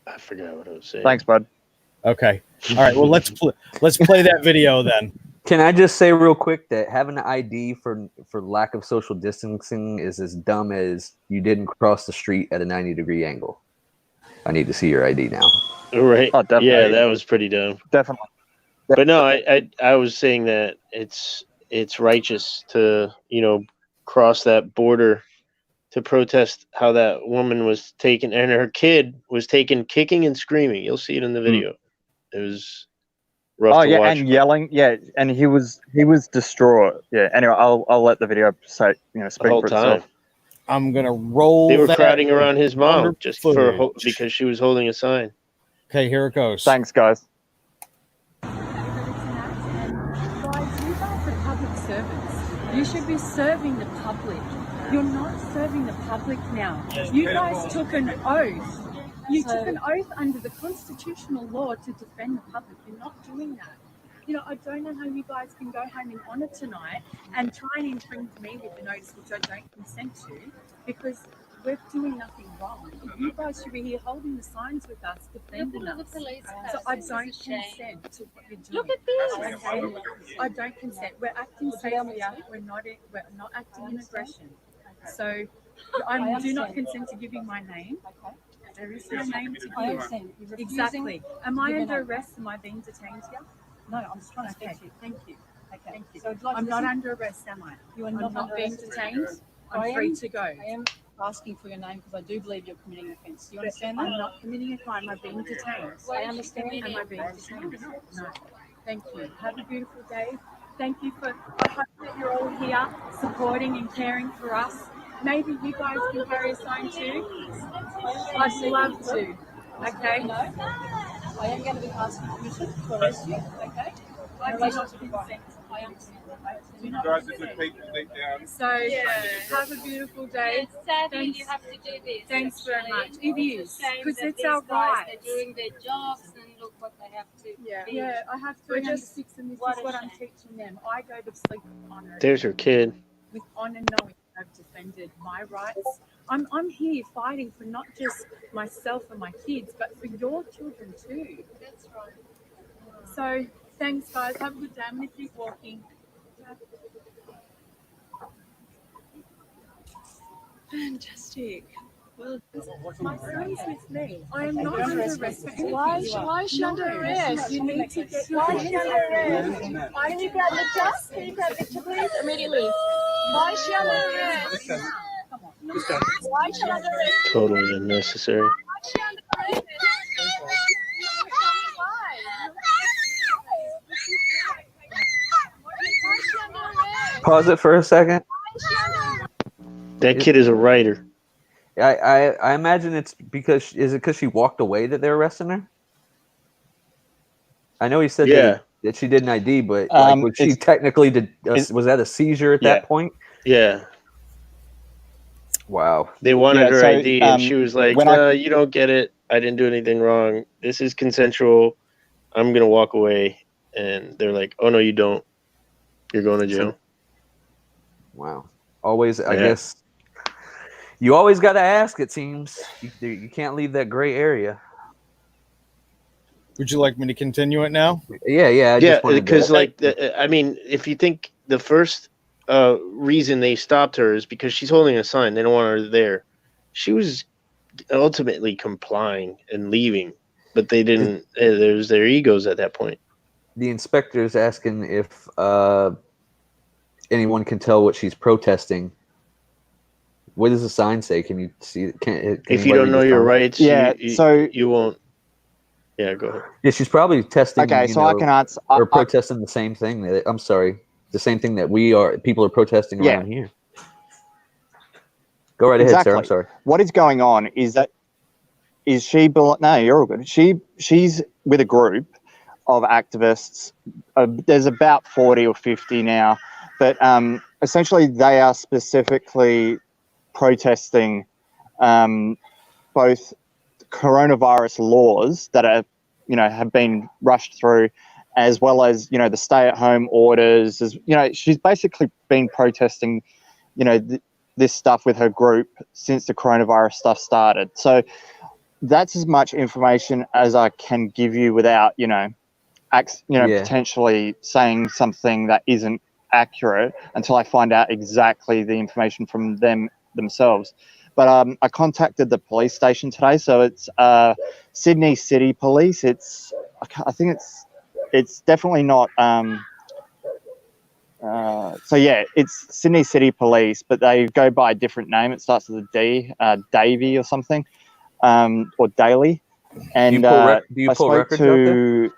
I forgot what I was saying. Thanks, bud. Okay. All right. Well, let's play that video then. Can I just say real quick that having an ID for lack of social distancing is as dumb as you didn't cross the street at a 90-degree angle. I need to see your ID now. Right. Oh, definitely. Yeah, that was pretty dumb. Definitely. But no, I was saying that it's righteous to cross that border to protest how that woman was taken, and her kid was taken kicking and screaming. You'll see it in the video. It was rough to watch. And yelling, and he was distraught. Yeah. Anyway, I'll let the video speak whole for time. itself. I'm gonna roll. They were that crowding around his mom under just footage. because she was holding a sign. Okay, here it goes. Thanks, guys. Guys, you guys are public servants. You should be serving the public. You're not serving the public now. You guys took an oath. You took an oath under the constitutional law to defend the public. You're not doing that. You know, I don't know how you guys can go home in honour tonight and try and infringe me with the notice, which I don't consent to, because we're doing nothing wrong. You guys should be here holding the signs with us, defending us. So I don't consent to what you're doing. Look at this. Okay? I don't consent. We're acting safely. We're not acting in aggression. So I do not consent to giving my name. There is no name to give. Exactly. Am I under arrest? Am I being detained here? No, I'm just trying to speak to you. Thank you. Okay. Thank you. So I'm not under arrest, am I? You are not being detained. I'm free to go. I am asking for your name because I do believe you're committing an offence. Do you understand that? I'm not committing a crime. I'm being detained. I understand. Am I being detained? No. Thank you. Have a beautiful day. Thank you for. I hope that you're all here supporting and caring for us. Maybe you guys can carry a sign too. I'd love to. Okay. I am going to be asking permission to arrest you. Okay. I do not consent. I understand. Do not consent. So have a beautiful day. It's sad that you have to do this. Thanks very much. It is because it's our our right. right. They're doing their jobs and look what they have to. Yeah. I have 306 and this is what I'm teaching them. I go to sleep with honour. There's her kid. With honour, knowing I've defended my rights. I'm here fighting for not just myself and my kids, but for your children too. That's right. So thanks, guys. Have a good day. I'm going to keep walking. Fantastic. Well, my son's with me. I am not under arrest. Why is she under arrest? You need to get. Why is she under arrest? Can you grab Victor? Can you grab Victor, please? Immediately. Why is she under arrest? Why is she under arrest? Totally unnecessary. Why is she under arrest? Pause it for a second. That kid is a writer. I imagine it's because because she walked away that they're arresting her? I know he said that she did an ID, but like, was she technically was that a seizure at that point? Yeah. Wow. They wanted her ID, and she was like, you don't get it. I didn't do anything wrong. This is consensual. I'm going to walk away. And they're like, oh, no, you don't. You're going to jail. Wow. Always, I guess, you always got to ask, it seems. You can't leave that gray area. Would you like me to continue it now? Yeah. Because, I mean, if you think the first reason they stopped her is because she's holding a sign. They don't want her there. She was ultimately complying and leaving, but they didn't. There's their egos at that point. The inspector's asking if anyone can tell what she's protesting. What does the sign say? Can you see? If you don't know your rights, you won't. Yeah, go ahead. Yeah, she's probably testing. Okay, so I can answer. Or protesting the same thing. I'm sorry, the same thing that people are protesting around here. Go right ahead, sir. I'm sorry. What is going on is she? No, you're all good. She's with a group of activists. There's about 40 or 50 now, but essentially they are specifically protesting both coronavirus laws that are, have been rushed through, as well as, the stay-at-home orders. She's basically been protesting, this stuff with her group since the coronavirus stuff started. So that's as much information as I can give you without, potentially saying something that isn't accurate until I find out exactly the information from themselves. But I contacted the police station today, so it's Sydney City Police. I think it's definitely not So yeah, it's Sydney City Police, but they go by a different name. It starts with a D, Davy or something, or Daily. And do you I pull spoke records out there? to.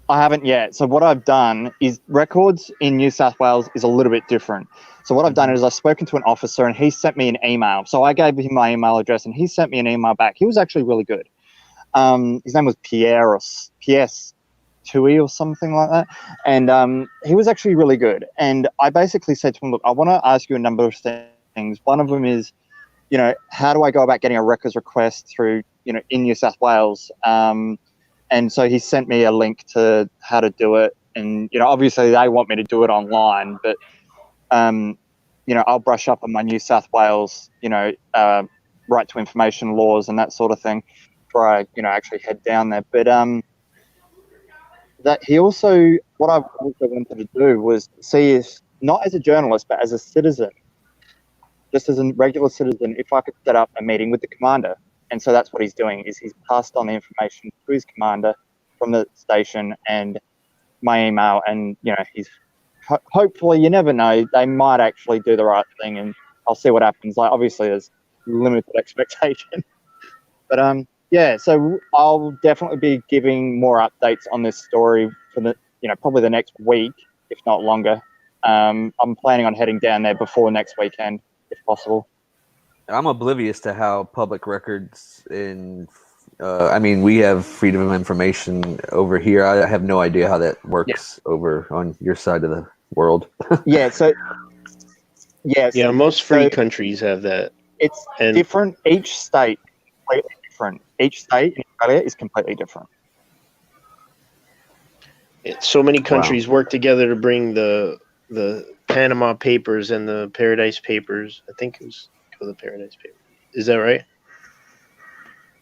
I haven't yet. So what I've done is records in New South Wales is a little bit different. So what I've done is I've spoken to an officer and he sent me an email. So I gave him my email address and he sent me an email back. He was actually really good. His name was Pierre or P.S. Tui or something like that. And he was actually really good. And I basically said to him, look, I want to ask you a number of things. One of them is, you know, how do I go about getting a records request through, you know, in New South Wales? And so he sent me a link to how to do it. And, you know, obviously they want me to do it online, but, you know, I'll brush up on my New South Wales, you know, right to information laws and that sort of thing before I, you know, actually head down there. But that he also, what I also wanted to do was see if, not as a journalist, but as a citizen, just as a regular citizen, if I could set up a meeting with the commander. And so that's what he's doing, is he's passed on the information to his commander from the station and my email. And, you know, he's hopefully, you never know, they might actually do the right thing and I'll see what happens. Like, obviously there's limited expectation, but yeah, so I'll definitely be giving more updates on this story for the, you know, probably the next week, if not longer. I'm planning on heading down there before next weekend, if possible. I'm oblivious to how public records in. I mean, we have freedom of information over here. I have no idea how that works over on your side of the world. Yeah. So. Yes. Yeah, most free countries have that. It's different. Each state completely different. Each state in Australia is completely different. So many countries work together to bring the Panama Papers and the Paradise Papers. I think it was the Paradise Papers. Is that right?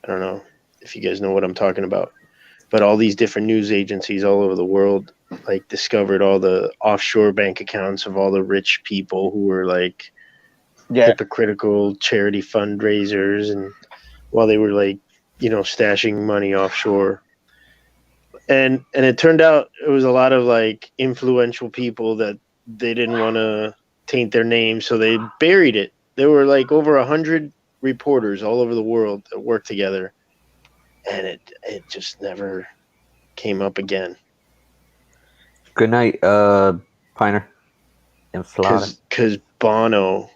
I don't know if you guys know what I'm talking about. But all these different news agencies all over the world like discovered all the offshore bank accounts of all the rich people who were like hypocritical charity fundraisers, and while they were like, you know, stashing money offshore. And it turned out it was a lot of like influential people that they didn't want to taint their name, so they buried it. There were like over 100 reporters all over the world that worked together, and it just never came up again. Good night, Piner in Florida. Because Bono.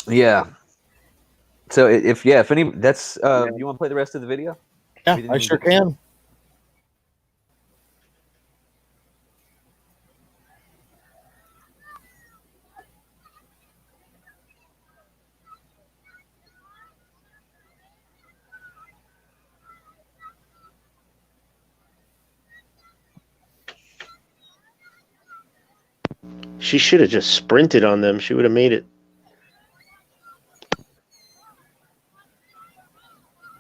Yeah. So if any, that's you want to play the rest of the video? Yeah, I sure can. She should have just sprinted on them. She would have made it.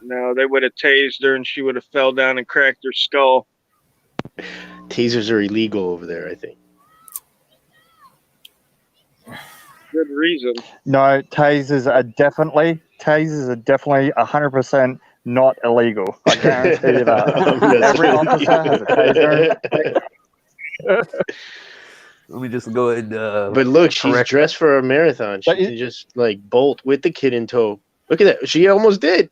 No, they would have tased her and she would have fell down and cracked her skull. Tasers are illegal over there, I think. Good reason. No, tasers are definitely 100% not illegal. I guarantee you that. Every officer has a taser. Let me just go ahead. But look, she's dressed for a marathon. She can just like bolt with the kid in tow. Look at that. She almost did.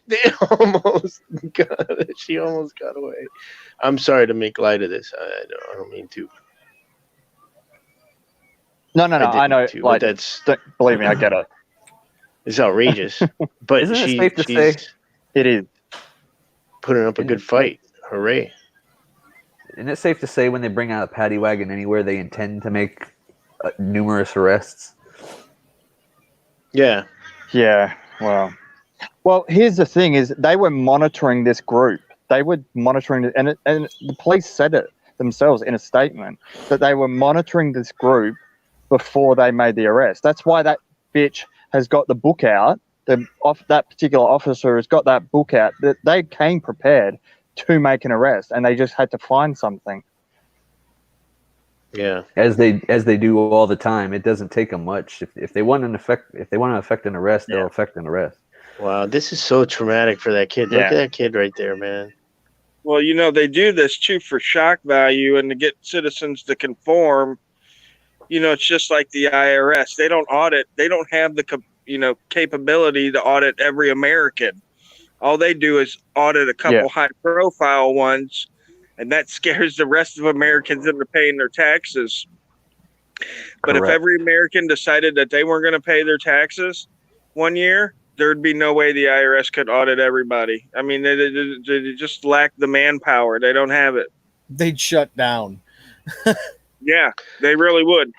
She almost got away. I'm sorry to make light of this. I don't mean to. No. I know. Like, believe me, I get it. It's outrageous. But isn't it safe to say it is putting up a good fight? Hooray! Isn't it safe to say when they bring out a paddy wagon anywhere, they intend to make numerous arrests? Yeah. Yeah. Well, here's the thing: is they were monitoring this group. They were monitoring it, and the police said it themselves in a statement that they were monitoring this group before they made the arrest. That's why that bitch has got the book out. That particular officer has got that book out. That they came prepared to make an arrest, and they just had to find something. Yeah, as they do all the time. It doesn't take them much. If they want to affect an arrest, they'll affect an arrest. Wow, this is so traumatic for that kid. Look Yeah. at that kid right there, man. Well, you know, they do this too for shock value and to get citizens to conform. You know, it's just like the IRS. They don't audit. They don't have the, capability to audit every American. All they do is audit a couple high-profile ones, and that scares the rest of Americans into paying their taxes. But if Correct. every American decided that they weren't going to pay their taxes one year, there'd be no way the IRS could audit everybody. I mean, they just lack the manpower. They don't have it. They'd shut down. Yeah, they really would.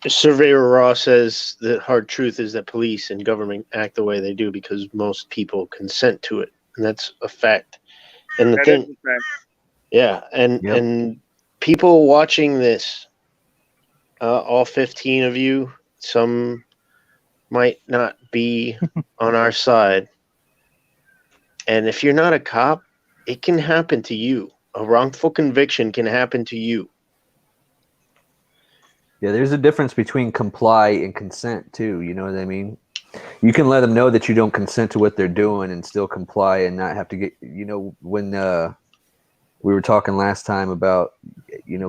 Surveyor Ross says the hard truth is that police and government act the way they do because most people consent to it, and that's a fact. And the That thing, is a fact. yeah, and people watching this, all 15 of you, some might not be on our side, and if you're not a cop, it can happen to you. A wrongful conviction can happen to you. Yeah, there's a difference between comply and consent too. You know what I mean? You can let them know that you don't consent to what they're doing and still comply and not have to get. You know, when we were talking last time about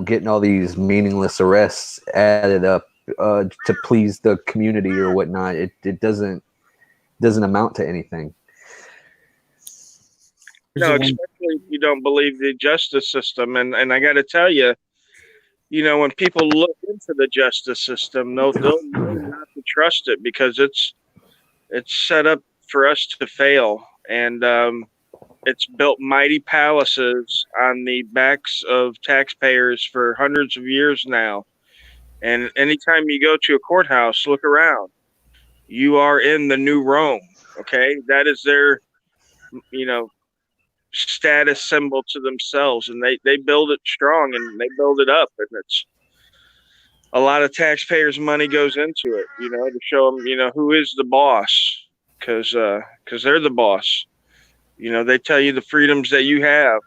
getting all these meaningless arrests added up to please the community or whatnot, it doesn't amount to anything. No, especially if you don't believe the justice system. And I got to tell you, when people look into the justice system, they'll learn not to trust it because it's set up for us to fail. And it's built mighty palaces on the backs of taxpayers for hundreds of years now. And anytime you go to a courthouse, look around. You are in the new Rome. Okay, that is their, status symbol to themselves, and they build it strong and they build it up, and it's a lot of taxpayers' money goes into it, to show them, who is the boss, because they're the boss. They tell you the freedoms that you have.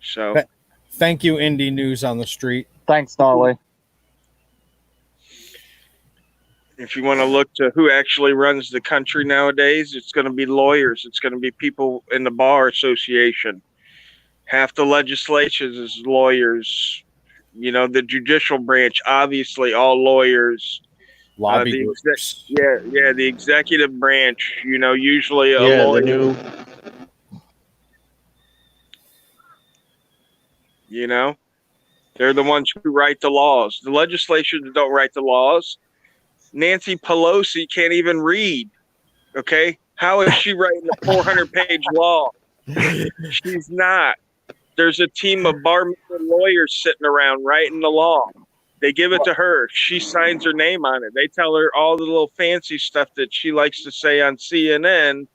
So, thank you, Indie News on the Street. Thanks, Gnarly. If you want to look to who actually runs the country nowadays, it's going to be lawyers. It's going to be people in the bar association. Half the legislation is lawyers. The judicial branch, obviously, all lawyers. Lobby groups. The executive branch, usually a lawyer. They're the ones who write the laws. The legislatures don't write the laws. Nancy Pelosi can't even read. Okay? How is she writing a 400-page law? She's not. There's a team of bar lawyers sitting around writing the law. They give it to her. She signs her name on it. They tell her all the little fancy stuff that she likes to say on CNN,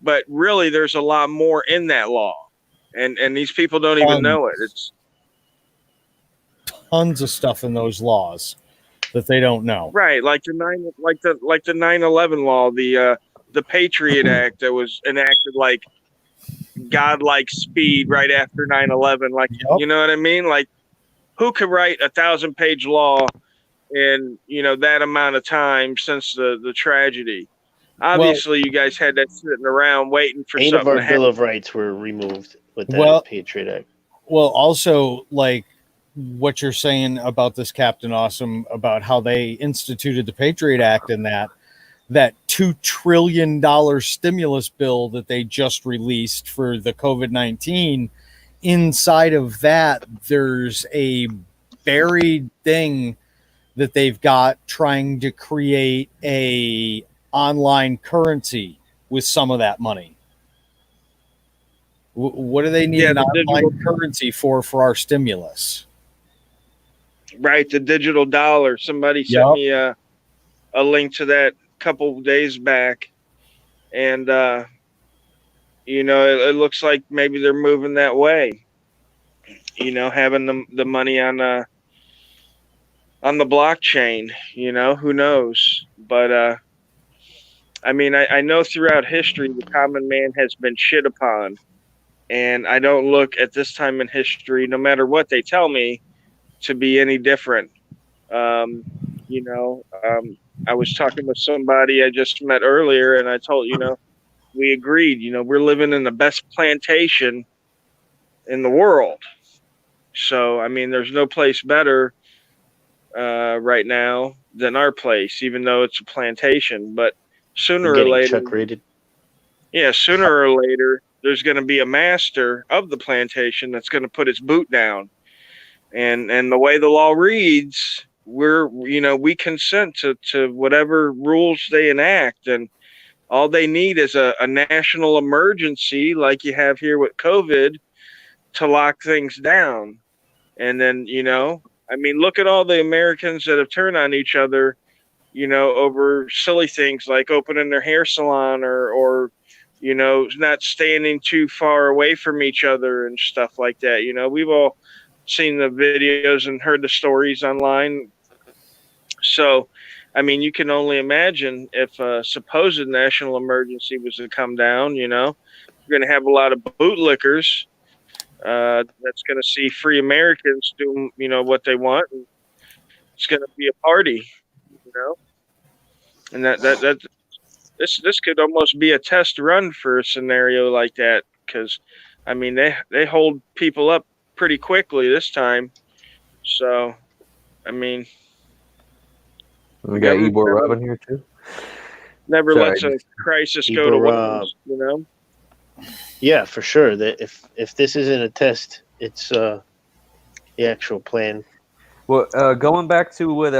but really there's a lot more in that law. And these people don't even know it. It's tons of stuff in those laws that they don't know. Right, like the 9/11 law, the Patriot Act that was enacted like godlike speed right after 9/11. Like, you know what I mean? Like, who could write a 1,000-page law in that amount of time since the tragedy? Obviously, you guys had that sitting around waiting for 8 something of our to happen. Bill of Rights were removed with that Patriot Act. Well, also, like what you're saying about this Captain Awesome, about how they instituted the Patriot Act and that $2 trillion stimulus bill that they just released for the COVID-19, inside of that, there's a buried thing that they've got trying to create a online currency with some of that money. What do they need an online currency for our stimulus? Right, the digital dollar. Somebody sent me a link to that a couple of days back, and it looks like maybe they're moving that way. Having the money on the blockchain. Who knows? But I mean, I know throughout history the common man has been shit upon, and I don't look at this time in history, no matter what they tell me, to be any different. I was talking with somebody I just met earlier, and I told we agreed. We're living in the best plantation in the world. So I mean, there's no place better right now than our place, even though it's a plantation. But We're sooner or getting later, Chuck rated. yeah, sooner or later, there's going to be a master of the plantation that's going to put his boot down. And the way the law reads, we consent to whatever rules they enact, and all they need is a national emergency like you have here with COVID to lock things down. And then, I mean, look at all the Americans that have turned on each other, over silly things like opening their hair salon or not standing too far away from each other and stuff like that. We've all seen the videos and heard the stories online. So, I mean, you can only imagine if a supposed national emergency was to come down, you're going to have a lot of bootlickers that's going to see free Americans do, what they want. And it's going to be a party, and that this could almost be a test run for a scenario like that, because I mean they hold people up pretty quickly this time. So I mean, We the got government Ebor Robin here too. never Sorry. lets a crisis go to Ebor, waste. Yeah, for sure. That if this isn't a test, it's the actual plan. Well, going back to what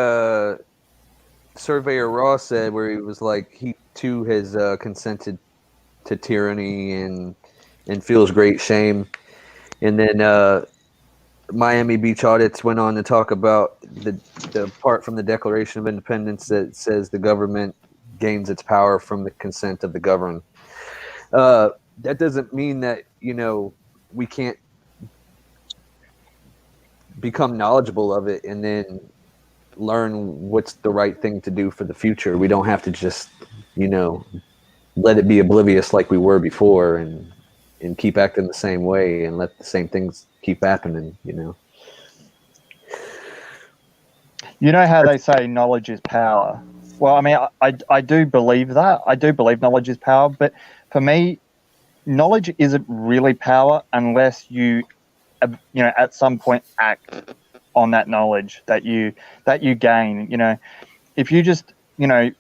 Surveyor Ross said, where he was like, he too has consented to tyranny and feels great shame. And then Miami Beach Audits went on to talk about the part from the Declaration of Independence that says the government gains its power from the consent of the governed. That doesn't mean that, we can't become knowledgeable of it and then learn what's the right thing to do for the future. We don't have to just, let it be oblivious like we were before and keep acting the same way and let the same things keep happening, You know how they say knowledge is power? Well, I mean, I do believe that. I do believe knowledge is power, but for me, knowledge isn't really power unless you at some point act on that knowledge that you gain. If you just get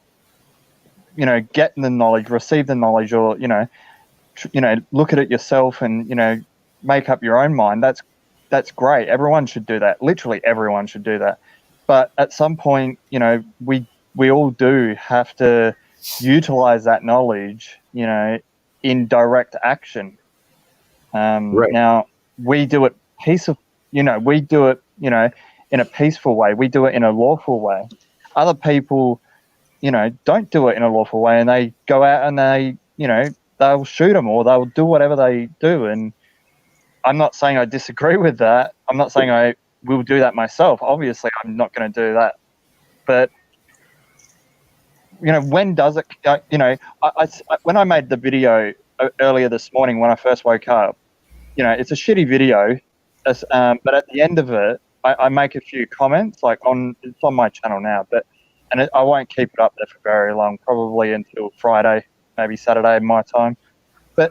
the knowledge, receive the knowledge, or look at it yourself and make up your own mind, that's great. Everyone should do that. Literally everyone should do that. But at some point, we all do have to utilize that knowledge in direct action. Right. Now we do it we do it in a peaceful way. We do it in a lawful way. Other people don't do it in a lawful way, and they go out and they'll shoot them or they'll do whatever they do. And I'm not saying I disagree with that. I'm not saying I will do that myself. Obviously, I'm not going to do that. But when does it? When I made the video earlier this morning when I first woke up, it's a shitty video, but at the end of it, I make a few comments. It's on my channel now, I won't keep it up there for very long, probably until Friday, maybe Saturday my time. But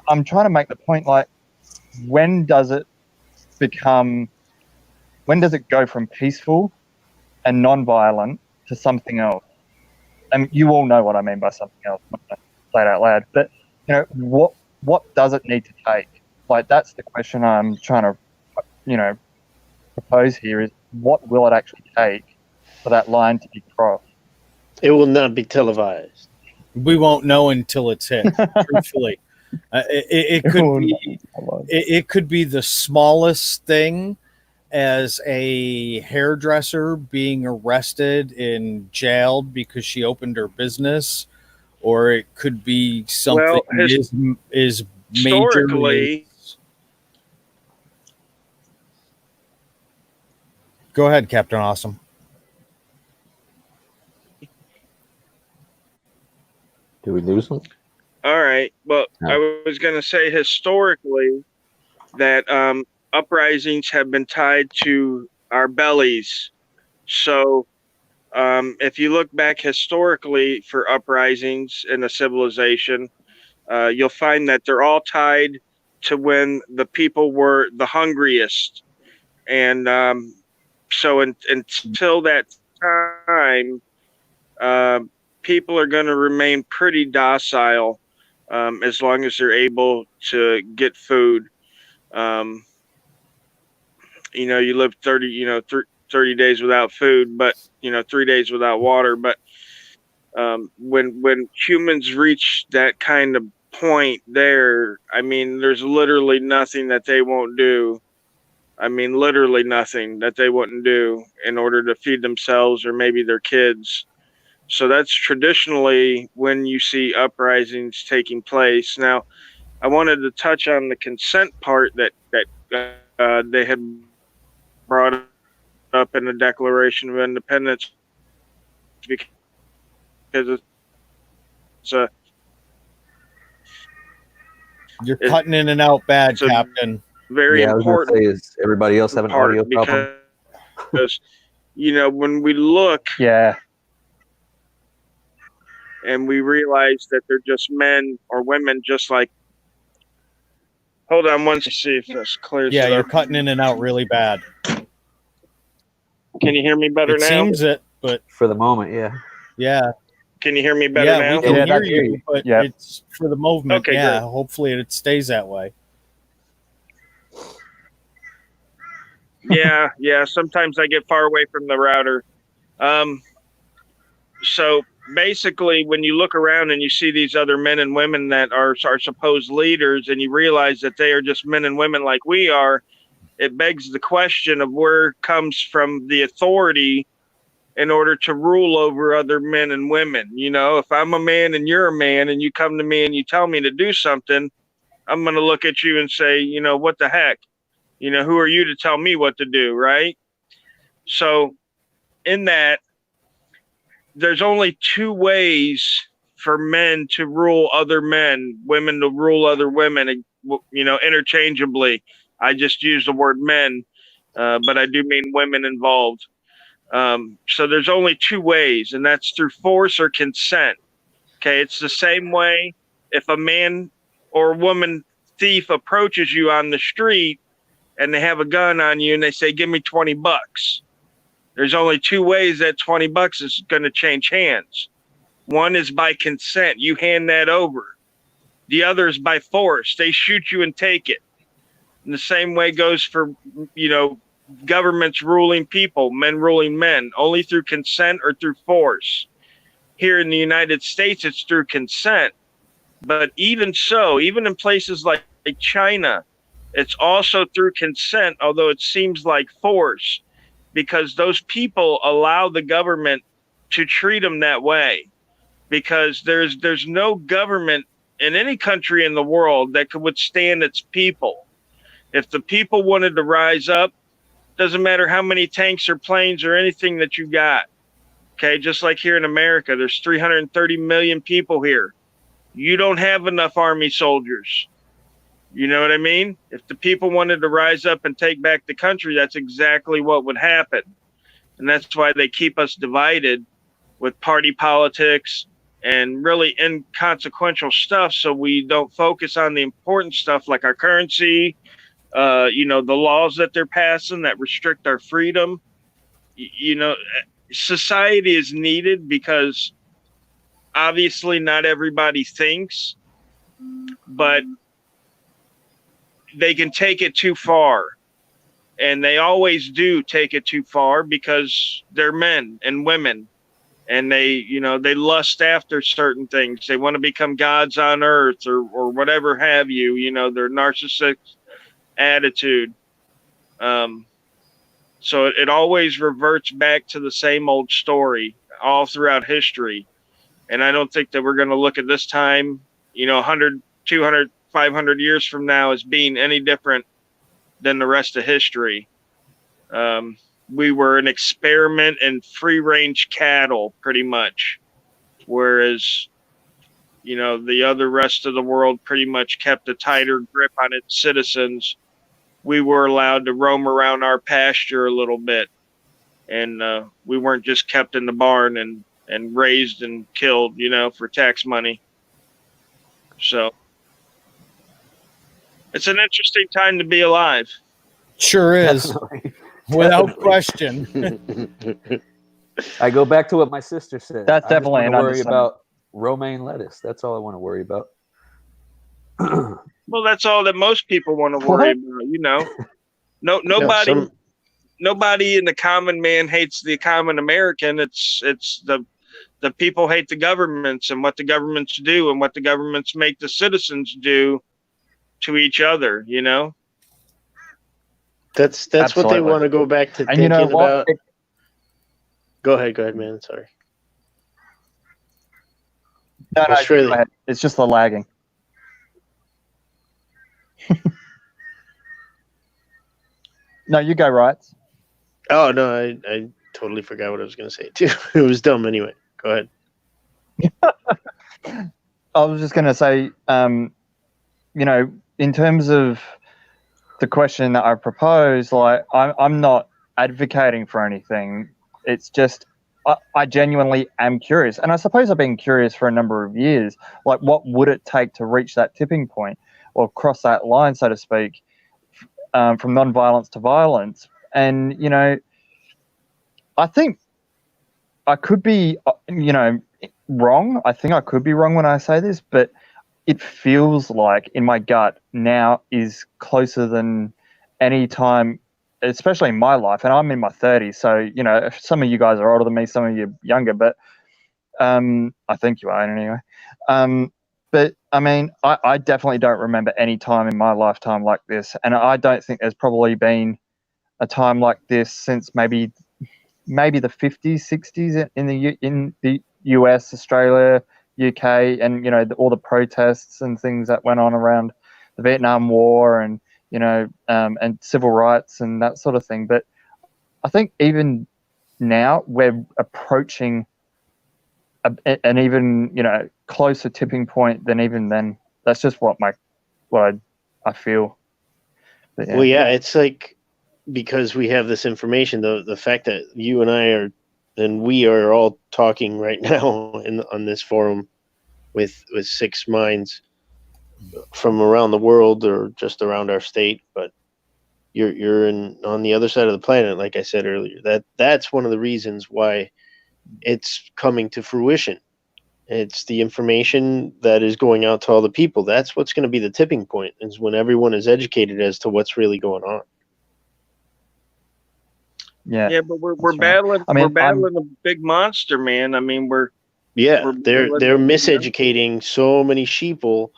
I'm trying to make the point, when does it go from peaceful and non-violent to something else? And you all know what I mean by something else. I'm not going to say it out loud. But what does it need to take? That's the question I'm trying to propose here, is what will it actually take for that line to be crossed? It will not be televised. We won't know until it's hit. Truthfully, it could be the smallest thing, as a hairdresser being arrested and jailed because she opened her business, or it could be something is historically. Go ahead, Captain Awesome. Do we lose them? All right. Well, No. I was going to say historically that uprisings have been tied to our bellies. So if you look back historically for uprisings in a civilization, you'll find that they're all tied to when the people were the hungriest. And so until that time, uh, people are going to remain pretty docile as long as they're able to get food. Um, you live 30, 30 days without food, but 3 days without water. But when humans reach that kind of point there, I mean, there's literally nothing that they won't do. I mean, literally nothing that they wouldn't do in order to feed themselves or maybe their kids. So that's traditionally when you see uprisings taking place. Now, I wanted to touch on the consent part that they had brought up in the Declaration of Independence, because it's a You're cutting in and out bad, it's a Captain. very Yeah, I was gonna important say, is everybody else have an part audio problem? because when we look Yeah. and we realize that they're just men or women, just like. Hold on one second, see if this clears Yeah, it you're up. cutting in and out really bad. Can you hear me better It now? seems it, but For the moment, yeah. Yeah. Can you hear me better Yeah, now? we can Yeah, hear that's you, you. but Yeah. it's for the movement. Okay, yeah, great. hopefully it stays that way. Yeah. Sometimes I get far away from the router. So basically, when you look around and you see these other men and women that are supposed leaders, and you realize that they are just men and women like we are, it begs the question of where comes from the authority in order to rule over other men and women. If I'm a man and you're a man and you come to me and you tell me to do something, I'm going to look at you and say, what the heck? Who are you to tell me what to do, right? So in that, there's only two ways for men to rule other men, women to rule other women, interchangeably. I just use the word men, but I do mean women involved. So there's only two ways, and that's through force or consent. Okay, it's the same way if a man or woman thief approaches you on the street and they have a gun on you and they say, "Give me $20." There's only two ways that $20 is going to change hands. One is by consent. You hand that over. The other is by force. They shoot you and take it. And the same way goes for, governments ruling people, men ruling men, only through consent or through force. Here in the United States, it's through consent. But even so, even in places like China, it's also through consent, although it seems like force, because those people allow the government to treat them that way. Because there's no government in any country in the world that could withstand its people. If the people wanted to rise up, doesn't matter how many tanks or planes or anything that you got. Okay, just like here in America, there's 330 million people here. You don't have enough army soldiers. You know what I mean? If the people wanted to rise up and take back the country, that's exactly what would happen. And that's why they keep us divided with party politics and really inconsequential stuff, so we don't focus on the important stuff like our currency, the laws that they're passing that restrict our freedom. Society is needed because obviously not everybody thinks, but they can take it too far. And they always do take it too far because they're men and women. And they lust after certain things. They want to become gods on earth or whatever have you, their narcissistic attitude. So it always reverts back to the same old story all throughout history. And I don't think that we're going to look at this time, 100, 200, 500 years from now as being any different than the rest of history. We were an experiment in free range cattle pretty much. Whereas, the other rest of the world pretty much kept a tighter grip on its citizens. We were allowed to roam around our pasture a little bit. and we weren't just kept in the barn and raised and killed, you know, for tax money. So it's an interesting time to be alive. Sure is. Definitely. Without Definitely. question. I go back to what my sister said. That's I just definitely want an to worry understatement. about romaine lettuce. That's all I want to worry about. Well, that's all that most people want to worry about, you know. Nobody in the common man hates the common American. It's the people hate the governments and what the governments do and what the governments make the citizens do to each other, you know. That's what they Absolutely. want to go back to And thinking you know what? about. Go ahead, man. Sorry. No, Australia. go ahead. It's just the lagging. No, you go, right. Oh no, I totally forgot what I was going to say too. It was dumb anyway. Go ahead. I was just going to say, you know, in terms of the question that I proposed, like I'm not advocating for anything. It's just I genuinely am curious, and I suppose I've been curious for a number of years. Like, what would it take to reach that tipping point or cross that line, so to speak, from non-violence to violence? And you know, I think I could be, you know, wrong. I think I could be wrong when I say this, but it feels like in my gut now is closer than any time, especially in my life. And I'm in my 30s, so you know, some of you guys are older than me, some of you younger, but I think you are anyway. But I mean, I definitely don't remember any time in my lifetime like this, and I don't think there's probably been a time like this since maybe the 50s, 60s in the US, Australia, UK, and you know all the protests and things that went on around the Vietnam War, and you know, and civil rights and that sort of thing. But I think even now we're approaching an even, you know, closer tipping point than even then. That's just what I feel. But, Well, yeah, it's like because we have this information, the fact that you and I are, and we are all talking right now on this forum with six minds from around the world or just around our state, but you're on the other side of the planet, like I said earlier. That's one of the reasons why it's coming to fruition. It's the information that is going out to all the people. That's what's going to be the tipping point, is when everyone is educated as to what's really going on. Yeah, but we're battling. I mean, we're battling a big monster, man. I mean, we're They're battling, miseducating so many sheeple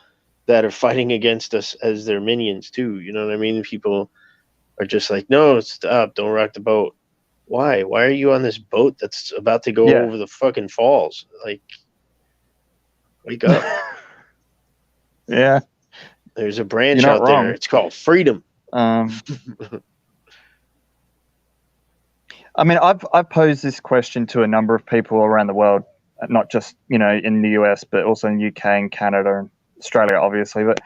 that are fighting against us as their minions too. You know what I mean? People are just like, no, stop, don't rock the boat. Why? Why are you on this boat that's about to go over the fucking falls? Like, wake up. Yeah. There's a branch You're not out there. wrong. It's called freedom. I mean, I've posed this question to a number of people around the world, not just, you know, in the US, but also in UK and Canada and Australia, obviously. But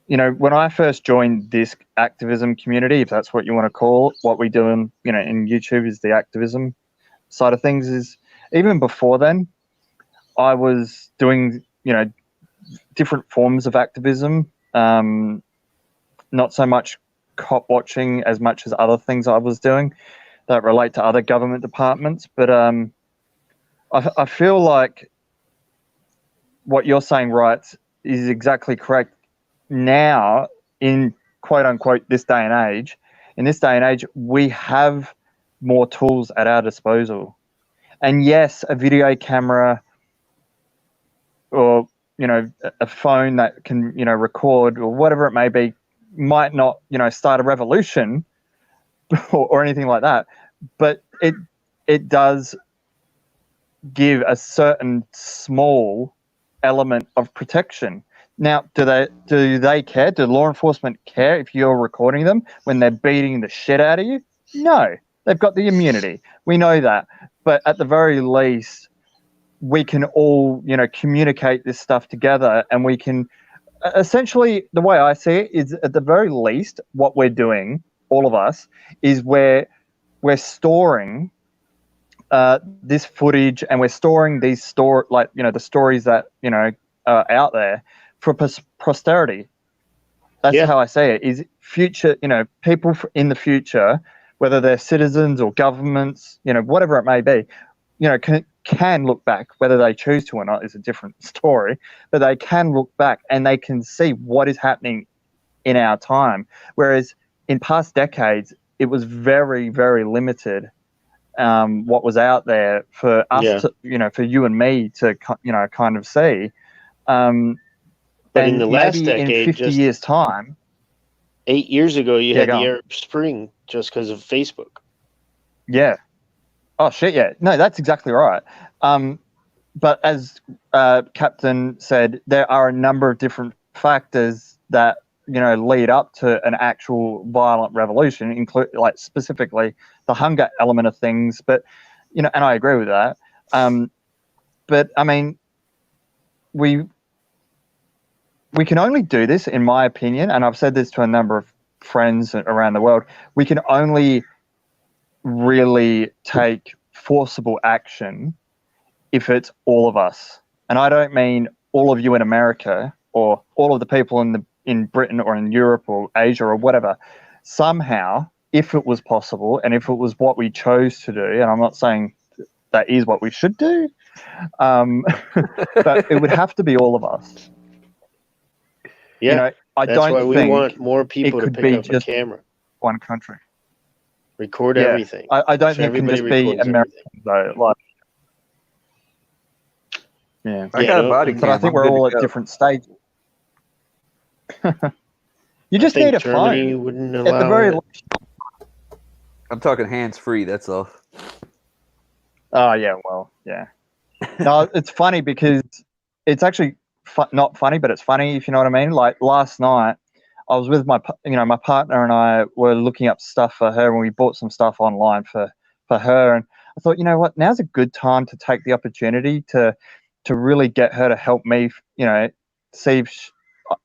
you know, when I first joined this activism community, if that's what you want to call it, what we do in, you know, in YouTube is the activism side of things. Is even before then, I was doing, you know, different forms of activism. Not so much cop watching as much as other things I was doing that relate to other government departments. But I feel like what you're saying, right, is exactly correct. Now, in quote unquote this day and age, we have more tools at our disposal. And yes, a video camera or, you know, a phone that can, you know, record or whatever it may be might not, you know, start a revolution or anything like that, but it does give a certain small element of protection. Now, do they care? Do law enforcement care if you're recording them when they're beating the shit out of you? No, they've got the immunity. We know that. But at the very least, we can all, you know, communicate this stuff together, and we can essentially, the way I see it is, at the very least, what we're doing, all of us, is we're we're storing this footage, and we're storing these the stories that are out there for posterity. That's how I say it. Is future, people in the future, whether they're citizens or governments, whatever it may be, can look back. Whether they choose to or not is a different story. But they can look back and they can see what is happening in our time. Whereas in past decades, it was very, very limited. What was out there for us to, for you and me to, kind of see. But and in the last maybe decade, in 50 years' time, 8 years ago, you had go the on. Arab Spring just because of Facebook. Yeah. Oh shit. Yeah. No, that's exactly right. But as Captain said, there are a number of different factors that lead up to an actual violent revolution, include like specifically the hunger element of things. But and I agree with that. But I mean, we can only do this, in my opinion, and I've said this to a number of friends around the world. We can only really take forcible action if it's all of us. And I don't mean all of you in America or all of the people in Britain or in Europe or Asia or whatever. Somehow, if it was possible and if it was what we chose to do, and I'm not saying that is what we should do, but it would have to be all of us. Yeah, I that's don't why we think want more people it to could pick be up a just camera. one country. Record Yeah. everything. I don't So think it can just everybody be records Americans though. Like, yeah. I got a body But I cam. think I'm we're good all to at go. different stages. You I just think need a Germany phone. wouldn't At the allow very it. I'm talking hands free. That's all. Oh yeah, well, yeah. No, it's funny because it's actually not funny, but it's funny if you know what I mean. Like last night, I was with my partner and I were looking up stuff for her, and we bought some stuff online for her. And I thought, you know what, now's a good time to take the opportunity to really get her to help me, see if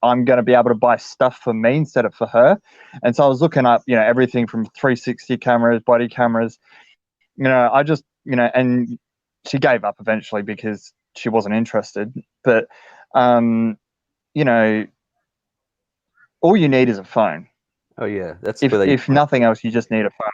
I'm going to be able to buy stuff for me instead of for her. And so I was looking up, everything from 360 cameras, body cameras. I just, and she gave up eventually because she wasn't interested. But, all you need is a phone. Oh yeah, that's If nothing else, you just need a phone.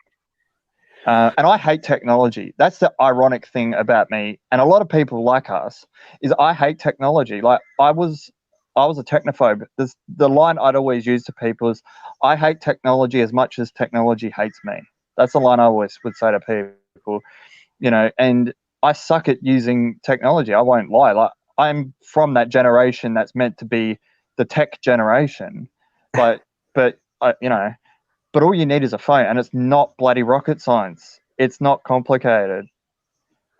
And I hate technology. That's the ironic thing about me, and a lot of people like us, is I hate technology. Like I was a technophobe. The line I'd always use to people is, I hate technology as much as technology hates me. That's the line I always would say to people. And I suck at using technology. I won't lie. Like I'm from that generation that's meant to be the tech generation. But all you need is a phone, and it's not bloody rocket science. It's not complicated.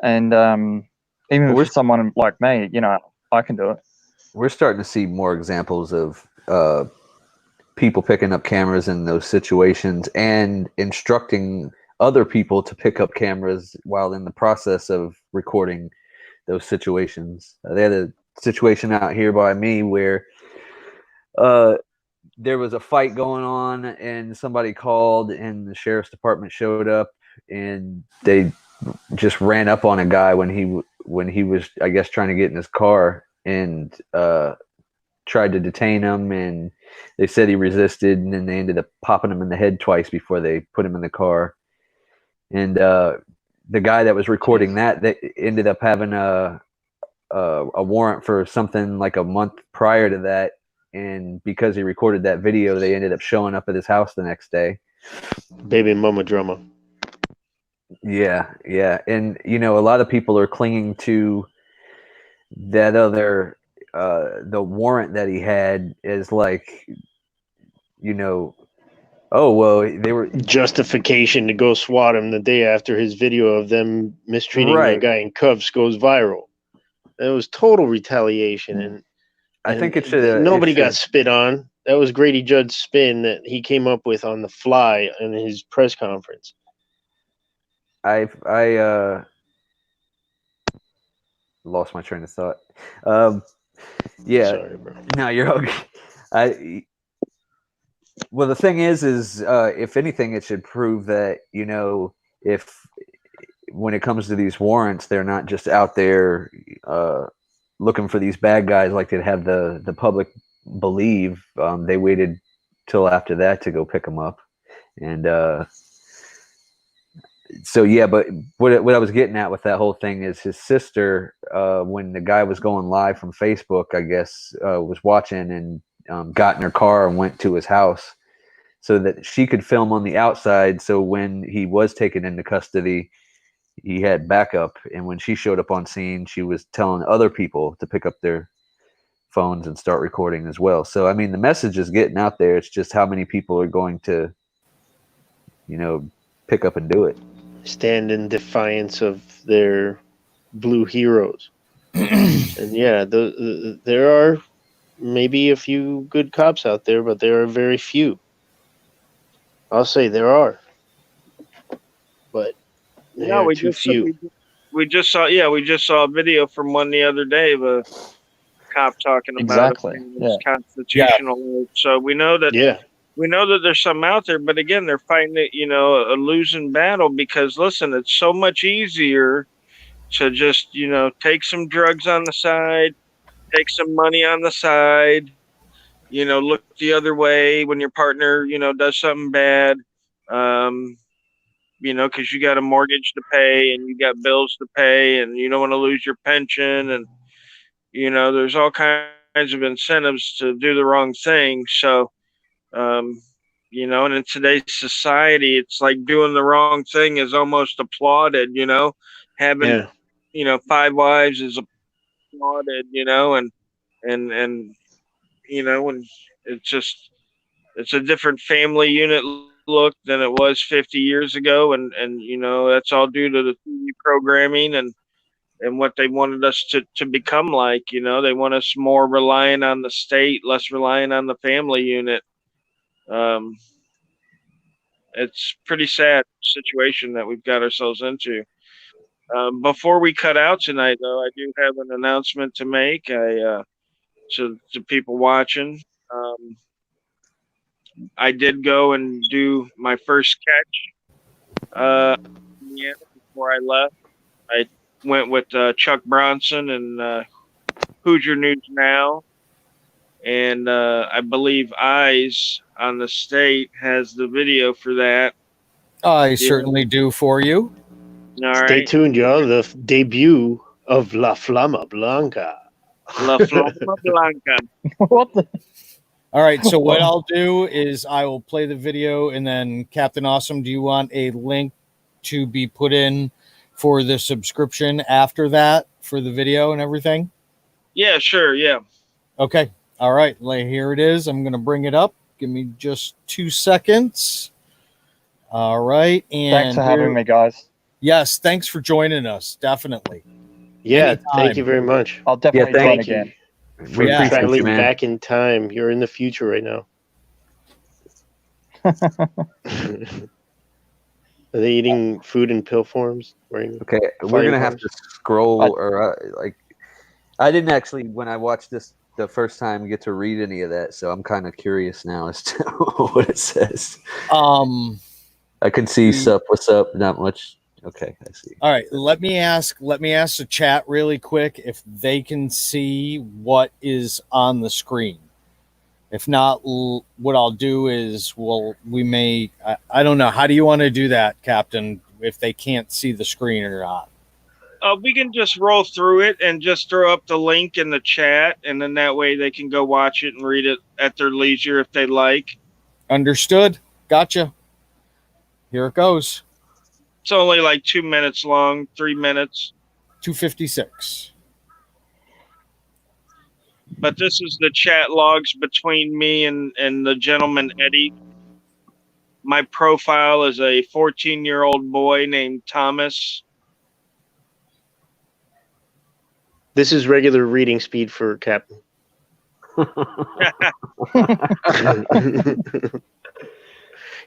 And even for someone like me, I can do it. We're starting to see more examples of people picking up cameras in those situations and instructing other people to pick up cameras while in the process of recording those situations. They had a situation out here by me where there was a fight going on and somebody called and the sheriff's department showed up and they just ran up on a guy when he was, I guess, trying to get in his car and tried to detain him, and they said he resisted, and then they ended up popping him in the head twice before they put him in the car. And the guy that was recording that ended up having a warrant for something like a month prior to that, and because he recorded that video, they ended up showing up at his house the next day. Baby mama drama. Yeah, and a lot of people are clinging to that other the warrant that he had is like, oh well, they were justification to go swat him the day after his video of them mistreating that guy in cuffs goes viral. It was total retaliation, and I think it should. Nobody got spit on. That was Grady Judd's spin that he came up with on the fly in his press conference. I lost my train of thought. Yeah. Sorry, bro. No, you're okay. Well, the thing is if anything, it should prove that if when it comes to these warrants, they're not just out there looking for these bad guys like they'd have the public believe. They waited till after that to go pick them up. And so, yeah, but what I was getting at with that whole thing is his sister, when the guy was going live from Facebook, I guess, was watching and got in her car and went to his house so that she could film on the outside. So when he was taken into custody, he had backup. And when she showed up on scene, she was telling other people to pick up their phones and start recording as well. So, I mean, the message is getting out there. It's just how many people are going to, pick up and do it. Stand in defiance of their blue heroes. And yeah, there are maybe a few good cops out there, but there are very few. I'll say there are, but Yeah, we too just few. we just saw a video from one the other day of a cop talking about Exactly. it's Yeah. constitutional. Yeah. So we know that there's some out there, but again, they're fighting a losing battle because listen, it's so much easier to just take some drugs on the side, take some money on the side, look the other way when your partner does something bad. Because you got a mortgage to pay and you got bills to pay and you don't want to lose your pension. And, there's all kinds of incentives to do the wrong thing. So, and in today's society, it's like doing the wrong thing is almost applauded, having, 5 wives is applauded, and it's a different family unit look than it was 50 years ago, and that's all due to the TV programming and what they wanted us to become like. They want us more reliant on the state, less reliant on the family unit. It's pretty sad situation that we've got ourselves into. Before we cut out tonight, though, I do have an announcement to make. To people watching. I did go and do my first catch before I left. I went with Chuck Bronson and Hoosier News Now. And I believe Eyes on the State has the video for that. I certainly do for you. All Stay right. tuned, y'all. The debut of La Flama Blanca. La Flama Blanca. What the? All right, so what I'll do is I will play the video, and then Captain Awesome, do you want a link to be put in for the subscription after that for the video and everything? Yeah, sure. Yeah. Okay. All right. Here it is. I'm going to bring it up. Give me just 2 seconds. All right. And thanks for having me, guys. Yes. Thanks for joining us. Definitely. Yeah. Anytime. Thank you very much. I'll definitely join again. For traveling back in time. You're in the future right now. Are they eating food in pill forms? Okay, we're gonna have to scroll, I didn't actually, when I watched this the first time, get to read any of that, so I'm kind of curious now as to what it says. I can see sup, what's up, not much. Okay, I see. All right, let me ask the chat really quick if they can see what is on the screen. If not, what I'll do is I don't know. How do you want to do that, Captain, if they can't see the screen or not? We can just roll through it and just throw up the link in the chat, and then that way they can go watch it and read it at their leisure if they like. Understood. Gotcha. Here it goes. It's only like 2 minutes long, 3 minutes. 2:56. But this is the chat logs between me and the gentleman, Eddie. My profile is a 14-year-old boy named Thomas. This is regular reading speed for Captain.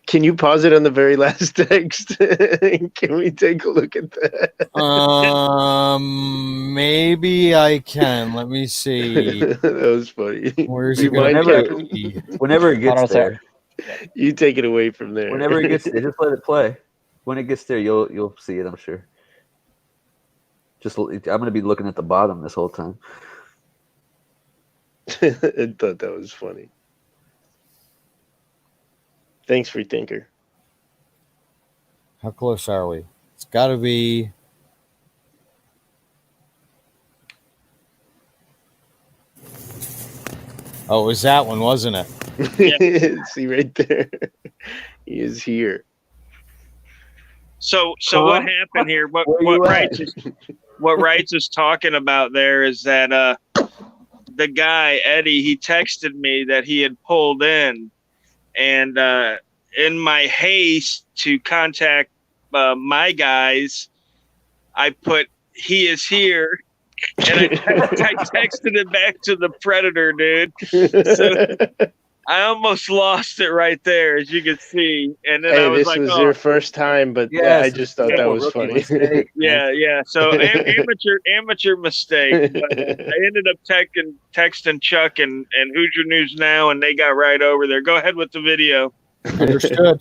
Can you pause it on the very last text? Can we take a look at that? Maybe I can. Let me see. That was funny. Where's it going? Whenever it gets there. You take it away from there. Whenever it gets there, just let it play. When it gets there, you'll see it. I'm sure. I'm gonna be looking at the bottom this whole time. I thought that was funny. Thanks, Free Thinker. How close are we? It's got to be. Oh, it was that one, wasn't it? See right there. He is here. So what happened here? What Wrights is talking about there is that the guy Eddie, he texted me that he had pulled in, and in my haste to contact my guys, I put "he is here," and I texted it back to the Predator, dude. So I almost lost it right there, as you can see. And then Hey, I was this like, was "Oh, your first time, but I just thought that was funny. yeah. So amateur mistake. But I ended up texting Chuck and Hoosier News Now, and they got right over there. Go ahead with the video. Understood.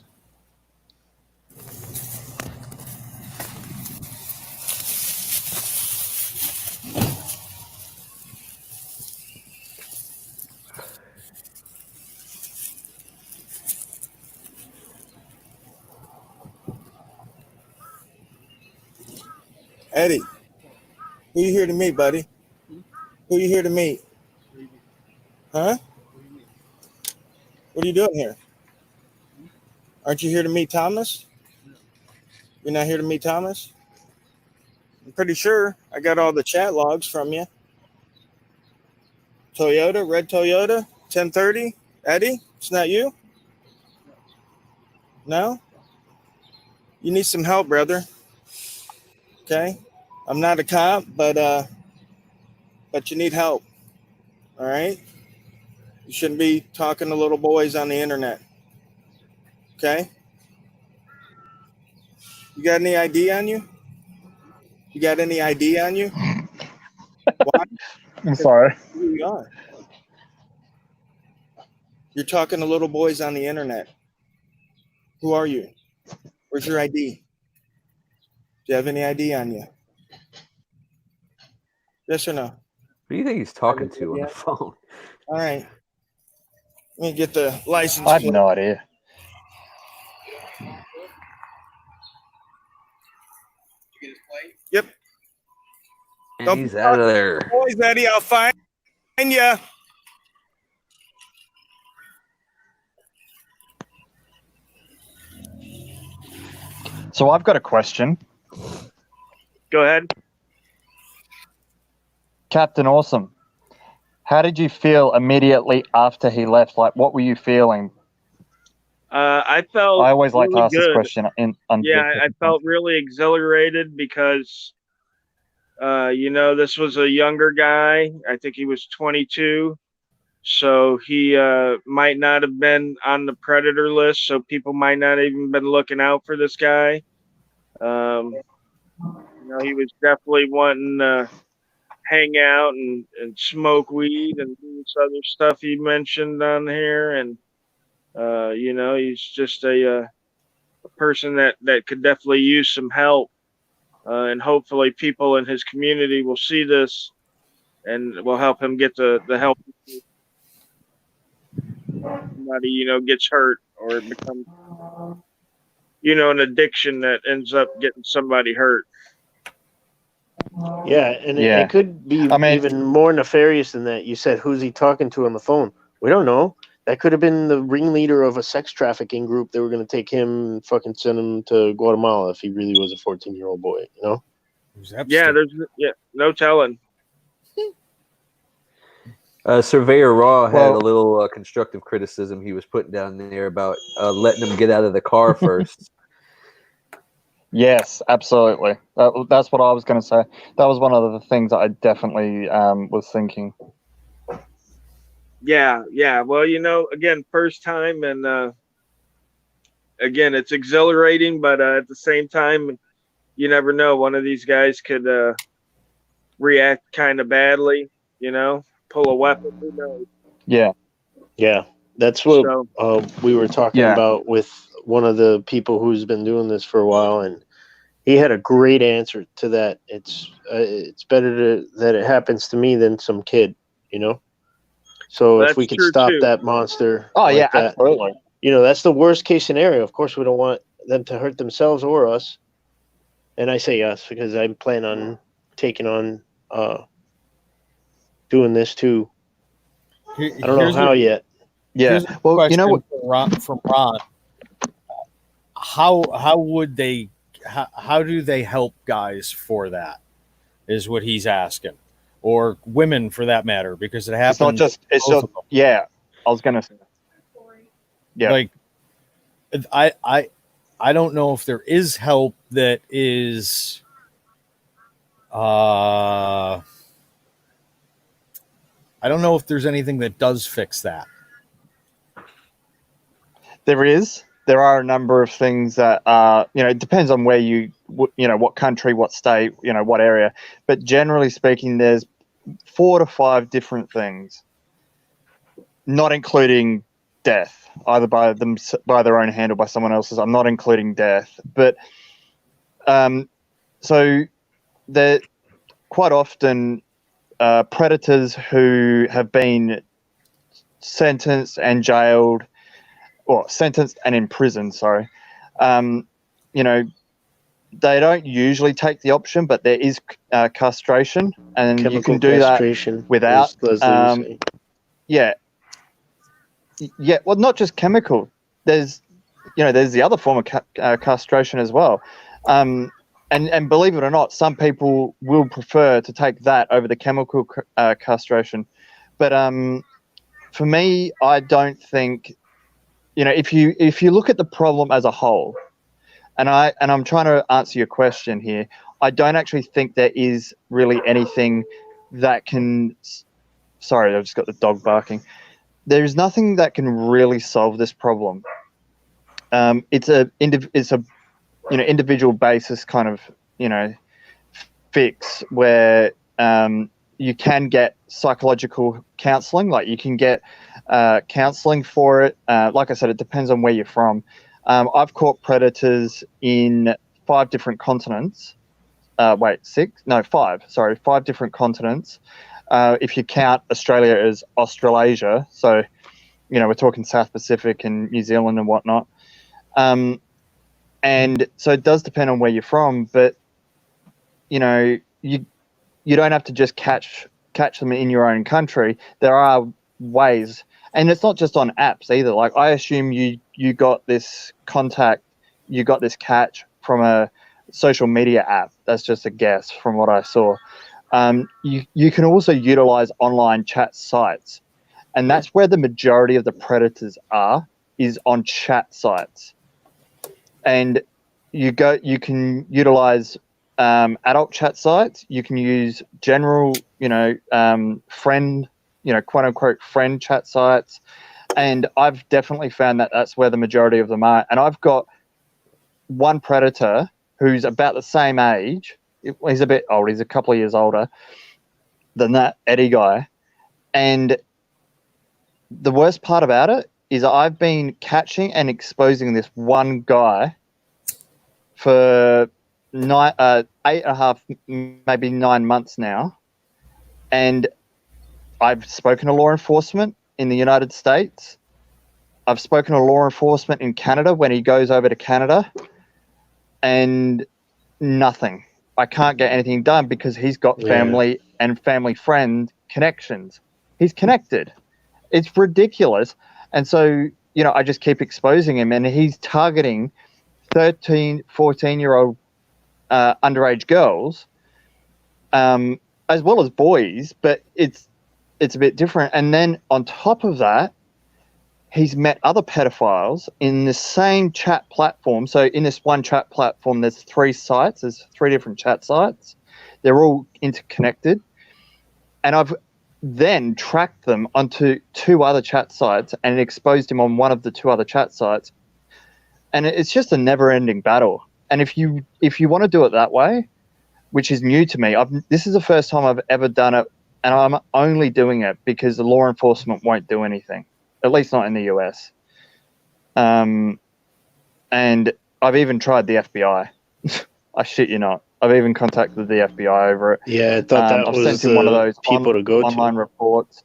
Eddie, who you here to meet, buddy? Who you here to meet? Huh? What are you doing here? Aren't you here to meet Thomas? You're not here to meet Thomas? I'm pretty sure I got all the chat logs from you. Toyota, red Toyota, 1030. Eddie, it's not you? No? You need some help, brother. Okay? I'm not a cop, but you need help. All right? You shouldn't be talking to little boys on the internet. Okay? You got any ID on you? You got any ID on you? Why? I'm sorry. Who you are. You're talking to little boys on the internet. Who are you? Where's your ID? Do you have any ID on you? Yes or no? Who do you think he's talking to on the phone? All right. Let me get the license I have plate. no idea. Yep. And he's out of there. Boys, Eddie, I'll find you. So I've got a question. Go ahead. Captain Awesome, how did you feel immediately after he left? Like, what were you feeling? I felt. I always like to really ask this good. question. I felt really exhilarated because, this was a younger guy. I think he was 22. So he might not have been on the Predator list. So people might not even been looking out for this guy. He was definitely wanting to hang out and smoke weed and do this other stuff he mentioned on here. And, he's just a person that could definitely use some help. And hopefully people in his community will see this and will help him get the help. Somebody, gets hurt or it becomes, an addiction that ends up getting somebody hurt. Yeah, and it could be even more nefarious than that. You said, who's he talking to on the phone? We don't know. That could have been the ringleader of a sex trafficking group. They were going to take him and fucking send him to Guatemala if he really was a 14-year-old boy, Yeah, there's no telling. Surveyor Raw had a little constructive criticism he was putting down there about letting him get out of the car first. Yes, absolutely. That's what I was going to say. That was one of the things that I definitely was thinking. Yeah. Well, again, first time, and again, it's exhilarating, but at the same time, you never know. One of these guys could react kind of badly, pull a weapon. Who knows? Yeah. That's what we were talking about with one of the people who's been doing this for a while, and he had a great answer to that. It's better that it happens to me than some kid, you know. So if we That's could true stop too. that monster, Oh yeah, like that, absolutely. you know, that's the worst case scenario. Of course, we don't want them to hurt themselves or us. And I say us because I plan on taking on doing this too. I don't know how yet. Here's a Well, you know question what? from Ron. How would they? How do they help guys for that? Is what he's asking, or women for that matter, because it happens. It's not just. It's both just. of them. Yeah, I was gonna say. Yeah. Like, I don't know if there is help that is. I don't know if there's anything that does fix that. There is. There are a number of things that it depends on where what country, what state, what area. But generally speaking, there's 4 to 5 different things, not including death, either by their own hand or by someone else's. I'm not including death, but so there quite often predators who have been sentenced and jailed, or sentenced and imprisoned, sorry, they don't usually take the option, but there is castration, and Chemical you can do castration, that without. as Leslie was saying. Yeah, well, not just chemical. There's the other form of castration as well, and believe it or not, some people will prefer to take that over the chemical castration. But for me, I don't think, if you look at the problem as a whole, and I'm trying to answer your question here, I don't actually think there is really anything that can. Sorry, I've just got the dog barking. There's nothing that can really solve this problem. It's a individual basis kind of fix where you can get psychological counseling, like you can get counseling for it. Like I said, it depends on where you're from. I've caught predators in 5 different continents. 5 different continents. If you count Australia as Australasia, so we're talking South Pacific and New Zealand and whatnot. And so it does depend on where you're from, but you don't have to just catch them in your own country. There are ways, and it's not just on apps either. Like, I assume you got this contact, you got this catch from a social media app. That's just a guess from what I saw. You can also utilize online chat sites, and that's where the majority of the predators is on chat sites. And you can utilize adult chat sites. You can use general, friend, quote unquote friend chat sites. And I've definitely found that that's where the majority of them are. And I've got one predator who's about the same age. He's a bit old. He's a couple of years older than that Eddie guy. And the worst part about it is I've been catching and exposing this one guy for 8.5, maybe 9 months now. And I've spoken to law enforcement in the United States. I've spoken to law enforcement in Canada when he goes over to Canada, and nothing. I can't get anything done because he's got family and family friend connections. He's connected. It's ridiculous. And so, I just keep exposing him, and he's targeting 13, 14-year-old underage girls, as well as boys, but it's a bit different. And then on top of that, he's met other pedophiles in the same chat platform. So in this one chat platform, there's 3 sites. There's 3 different chat sites. They're all interconnected. And I've then tracked them onto 2 other chat sites and exposed him on one of the 2 other chat sites. And it's just a never-ending battle. And if you want to do it that way, which is new to me, this is the first time I've ever done it, and I'm only doing it because the law enforcement won't do anything, at least not in the US. And I've even tried the FBI. I shit you not. I've even contacted the FBI over it. Yeah, I thought that I've was sent in one of those people to go online to. reports.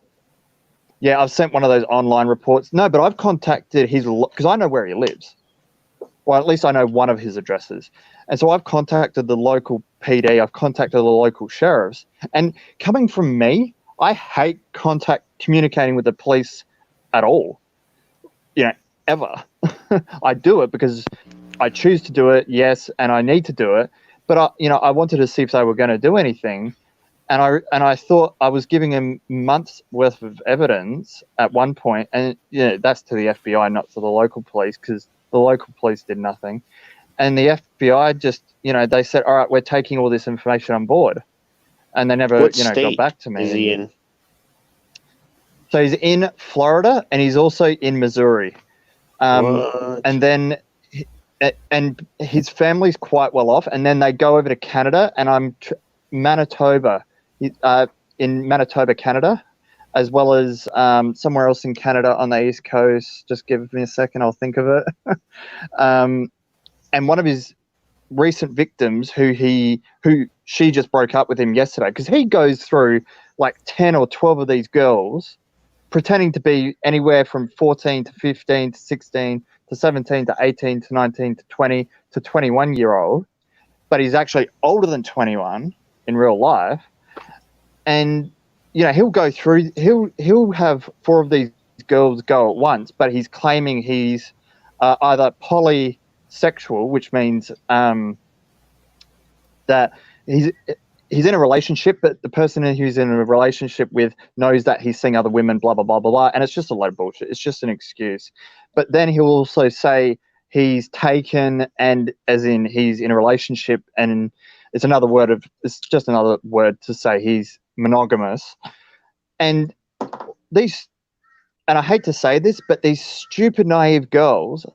Yeah, I've sent one of those online reports. No, but I've contacted his, because I know where he lives. Well, at least I know one of his addresses. And so I've contacted the local PD. I've contacted the local sheriffs. And coming from me, I hate communicating with the police at all. Ever. I do it because I choose to do it, yes, and I need to do it. But I wanted to see if they were going to do anything, and I thought I was giving him months worth of evidence at one point, and that's to the FBI, not to the local police, because the local police did nothing, and the FBI just they said, all right, we're taking all this information on board, and they never What got state back to me. is he in? So he's in Florida, and he's also in Missouri. And then and his family's quite well off, and then they go over to Canada, and I'm Manitoba, in Manitoba, Canada, as well as somewhere else in Canada on the East Coast. Just give me a second, I'll think of it. And one of his recent victims, who she just broke up with him yesterday, because he goes through like 10 or 12 of these girls, pretending to be anywhere from 14 to 15 to 16 to 17 to 18 to 19 to 20 to 21-year-old, but he's actually older than 21 in real life. And he'll go through, he'll have 4 of these girls go at once, but he's claiming he's either polysexual, which means that he's in a relationship, but the person who's in a relationship with knows that he's seeing other women, blah, blah, blah, blah, blah. And it's just a load of bullshit. It's just an excuse. But then he'll also say he's taken, and as in he's in a relationship, and it's just another word to say he's monogamous. And I hate to say this, but these stupid, naive girls,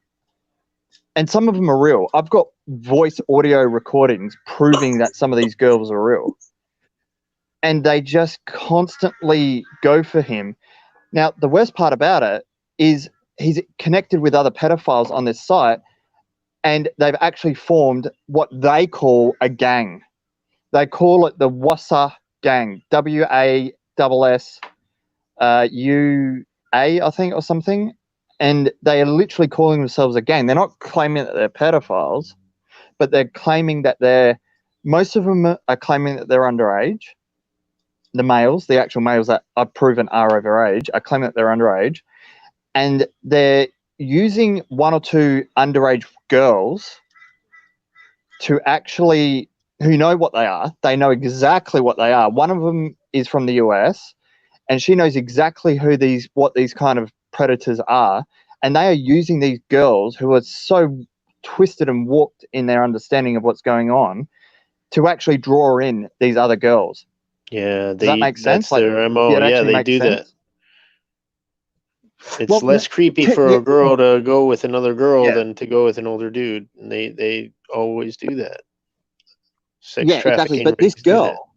and some of them are real. I've got voice audio recordings proving that some of these girls are real. And they just constantly go for him. Now, the worst part about it is he's connected with other pedophiles on this site, and they've actually formed what they call a gang. They call it the Wassa Gang, WASSUA, I think, or something. And they are literally calling themselves a gang. They're not claiming that they're pedophiles, but they're claiming that most of them are claiming that they're underage. The males, the actual males that are proven are overage, are claiming that they're underage. And they're using 1 or 2 underage girls to actually, who know what they are. They know exactly what they are. One of them is from the US, and she knows exactly what these kind of predators are. And they are using these girls who are so twisted and warped in their understanding of what's going on to actually draw in these other girls. Yeah, does that make sense? That's their MO. Yeah, they do that. It's less creepy for a girl to go with another girl than to go with an older dude. And they always do that. Sex trafficking. Exactly. But this girl,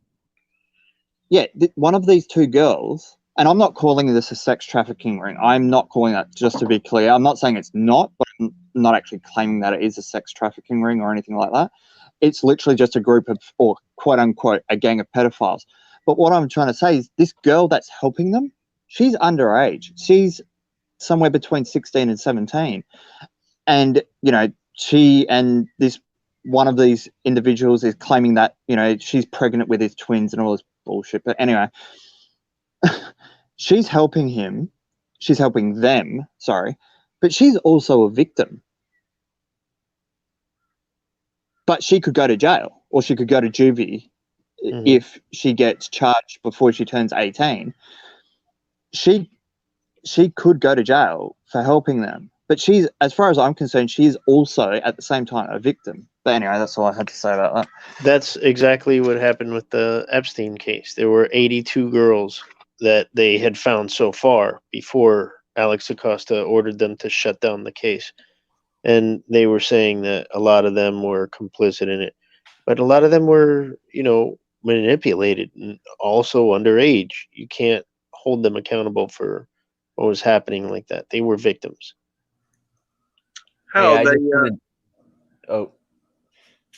one of these 2 girls, and I'm not calling this a sex trafficking ring. I'm not calling that, just to be clear. I'm not saying it's not, but I'm not actually claiming that it is a sex trafficking ring or anything like that. It's literally just a group of, or quote unquote, a gang of pedophiles. But what I'm trying to say is this girl that's helping them, she's underage. She's somewhere between 16 and 17. And, she and this one of these individuals is claiming that, she's pregnant with his twins and all this bullshit. But anyway, she's helping him. She's helping them, sorry. But she's also a victim. But she could go to jail, or she could go to juvie if she gets charged before she turns 18. She could go to jail for helping them. But she's, as far as I'm concerned, she's also at the same time a victim. But anyway, that's all I had to say about that. That's exactly what happened with the Epstein case. There were 82 girls that they had found so far before Alex Acosta ordered them to shut down the case. And they were saying that a lot of them were complicit in it. But a lot of them were, manipulated and also underage. You can't hold them accountable for what was happening like that. They were victims. Hell, Hey, Oh,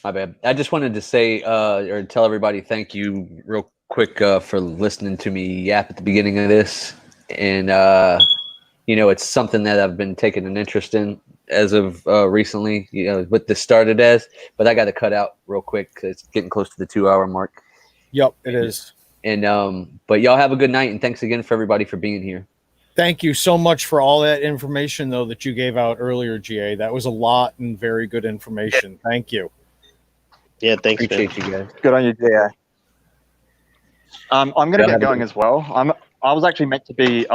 my bad. I just wanted to say or tell everybody thank you real quick for listening to me yap at the beginning of this. And, it's something that I've been taking an interest in as of recently, what this started as. But I got to cut out real quick because it's getting close to the 2-hour mark. Yep, it is. And but y'all have a good night. And thanks again for everybody for being here. Thank you so much for all that information, though, that you gave out earlier, GA. That was a lot and very good information. Thank you. Yeah, thanks, Appreciate man. you guys. Good on you, GA. I'm going to get going as well. I was actually meant to be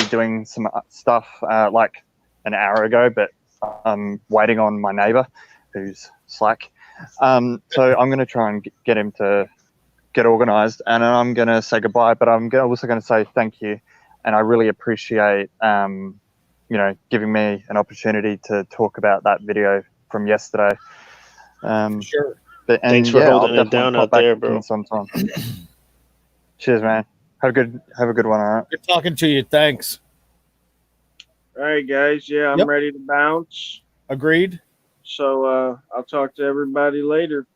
doing some stuff like an hour ago, but I'm waiting on my neighbor who's slack. So I'm going to try and get him to get organized, and I'm going to say goodbye, but I'm also going to say thank you. And I really appreciate, giving me an opportunity to talk about that video from yesterday. Sure. Thanks for holding it down out there, bro. Sometime. Cheers, man. Have a good one. All right. Good talking to you. Thanks. All right, guys. Yeah, I'm ready to bounce. Agreed. So I'll talk to everybody later.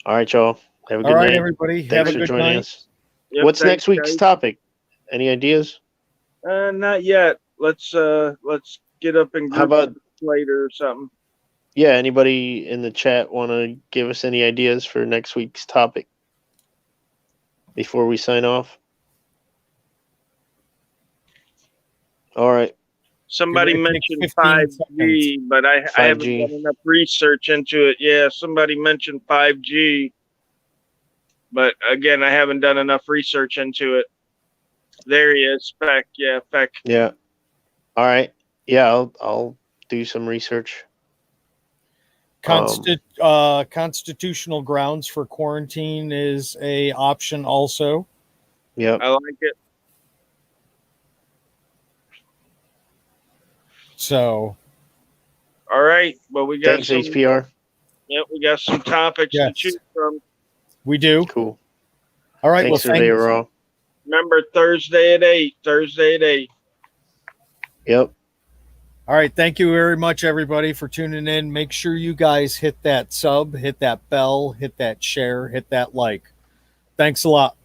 All right, y'all. Have a good All right, night. everybody. Thanks Have a for good joining night. us. Yep, What's thanks, next week's guys. topic? Any ideas? Not yet. Let's get up and How group about later or something. Yeah, anybody in the chat want to give us any ideas for next week's topic before we sign off? All right. Somebody mentioned 5G, but I haven't 5G. done enough research into it. Yeah, somebody mentioned 5G, but again, I haven't done enough research into it. There he is, Feck. Yeah, Feck. Yeah. All right. Yeah, I'll do some research. Constitutional grounds for quarantine is a option also. Yep. I like it. So. All right. Well, we got Thanks, HPR. Yep, we got some topics to choose from. We do. Cool. All right. Thanks, well, thank you. Raw. Remember Thursday at 8. Yep. All right. Thank you very much, everybody, for tuning in. Make sure you guys hit that sub, hit that bell, hit that share, hit that like. Thanks a lot.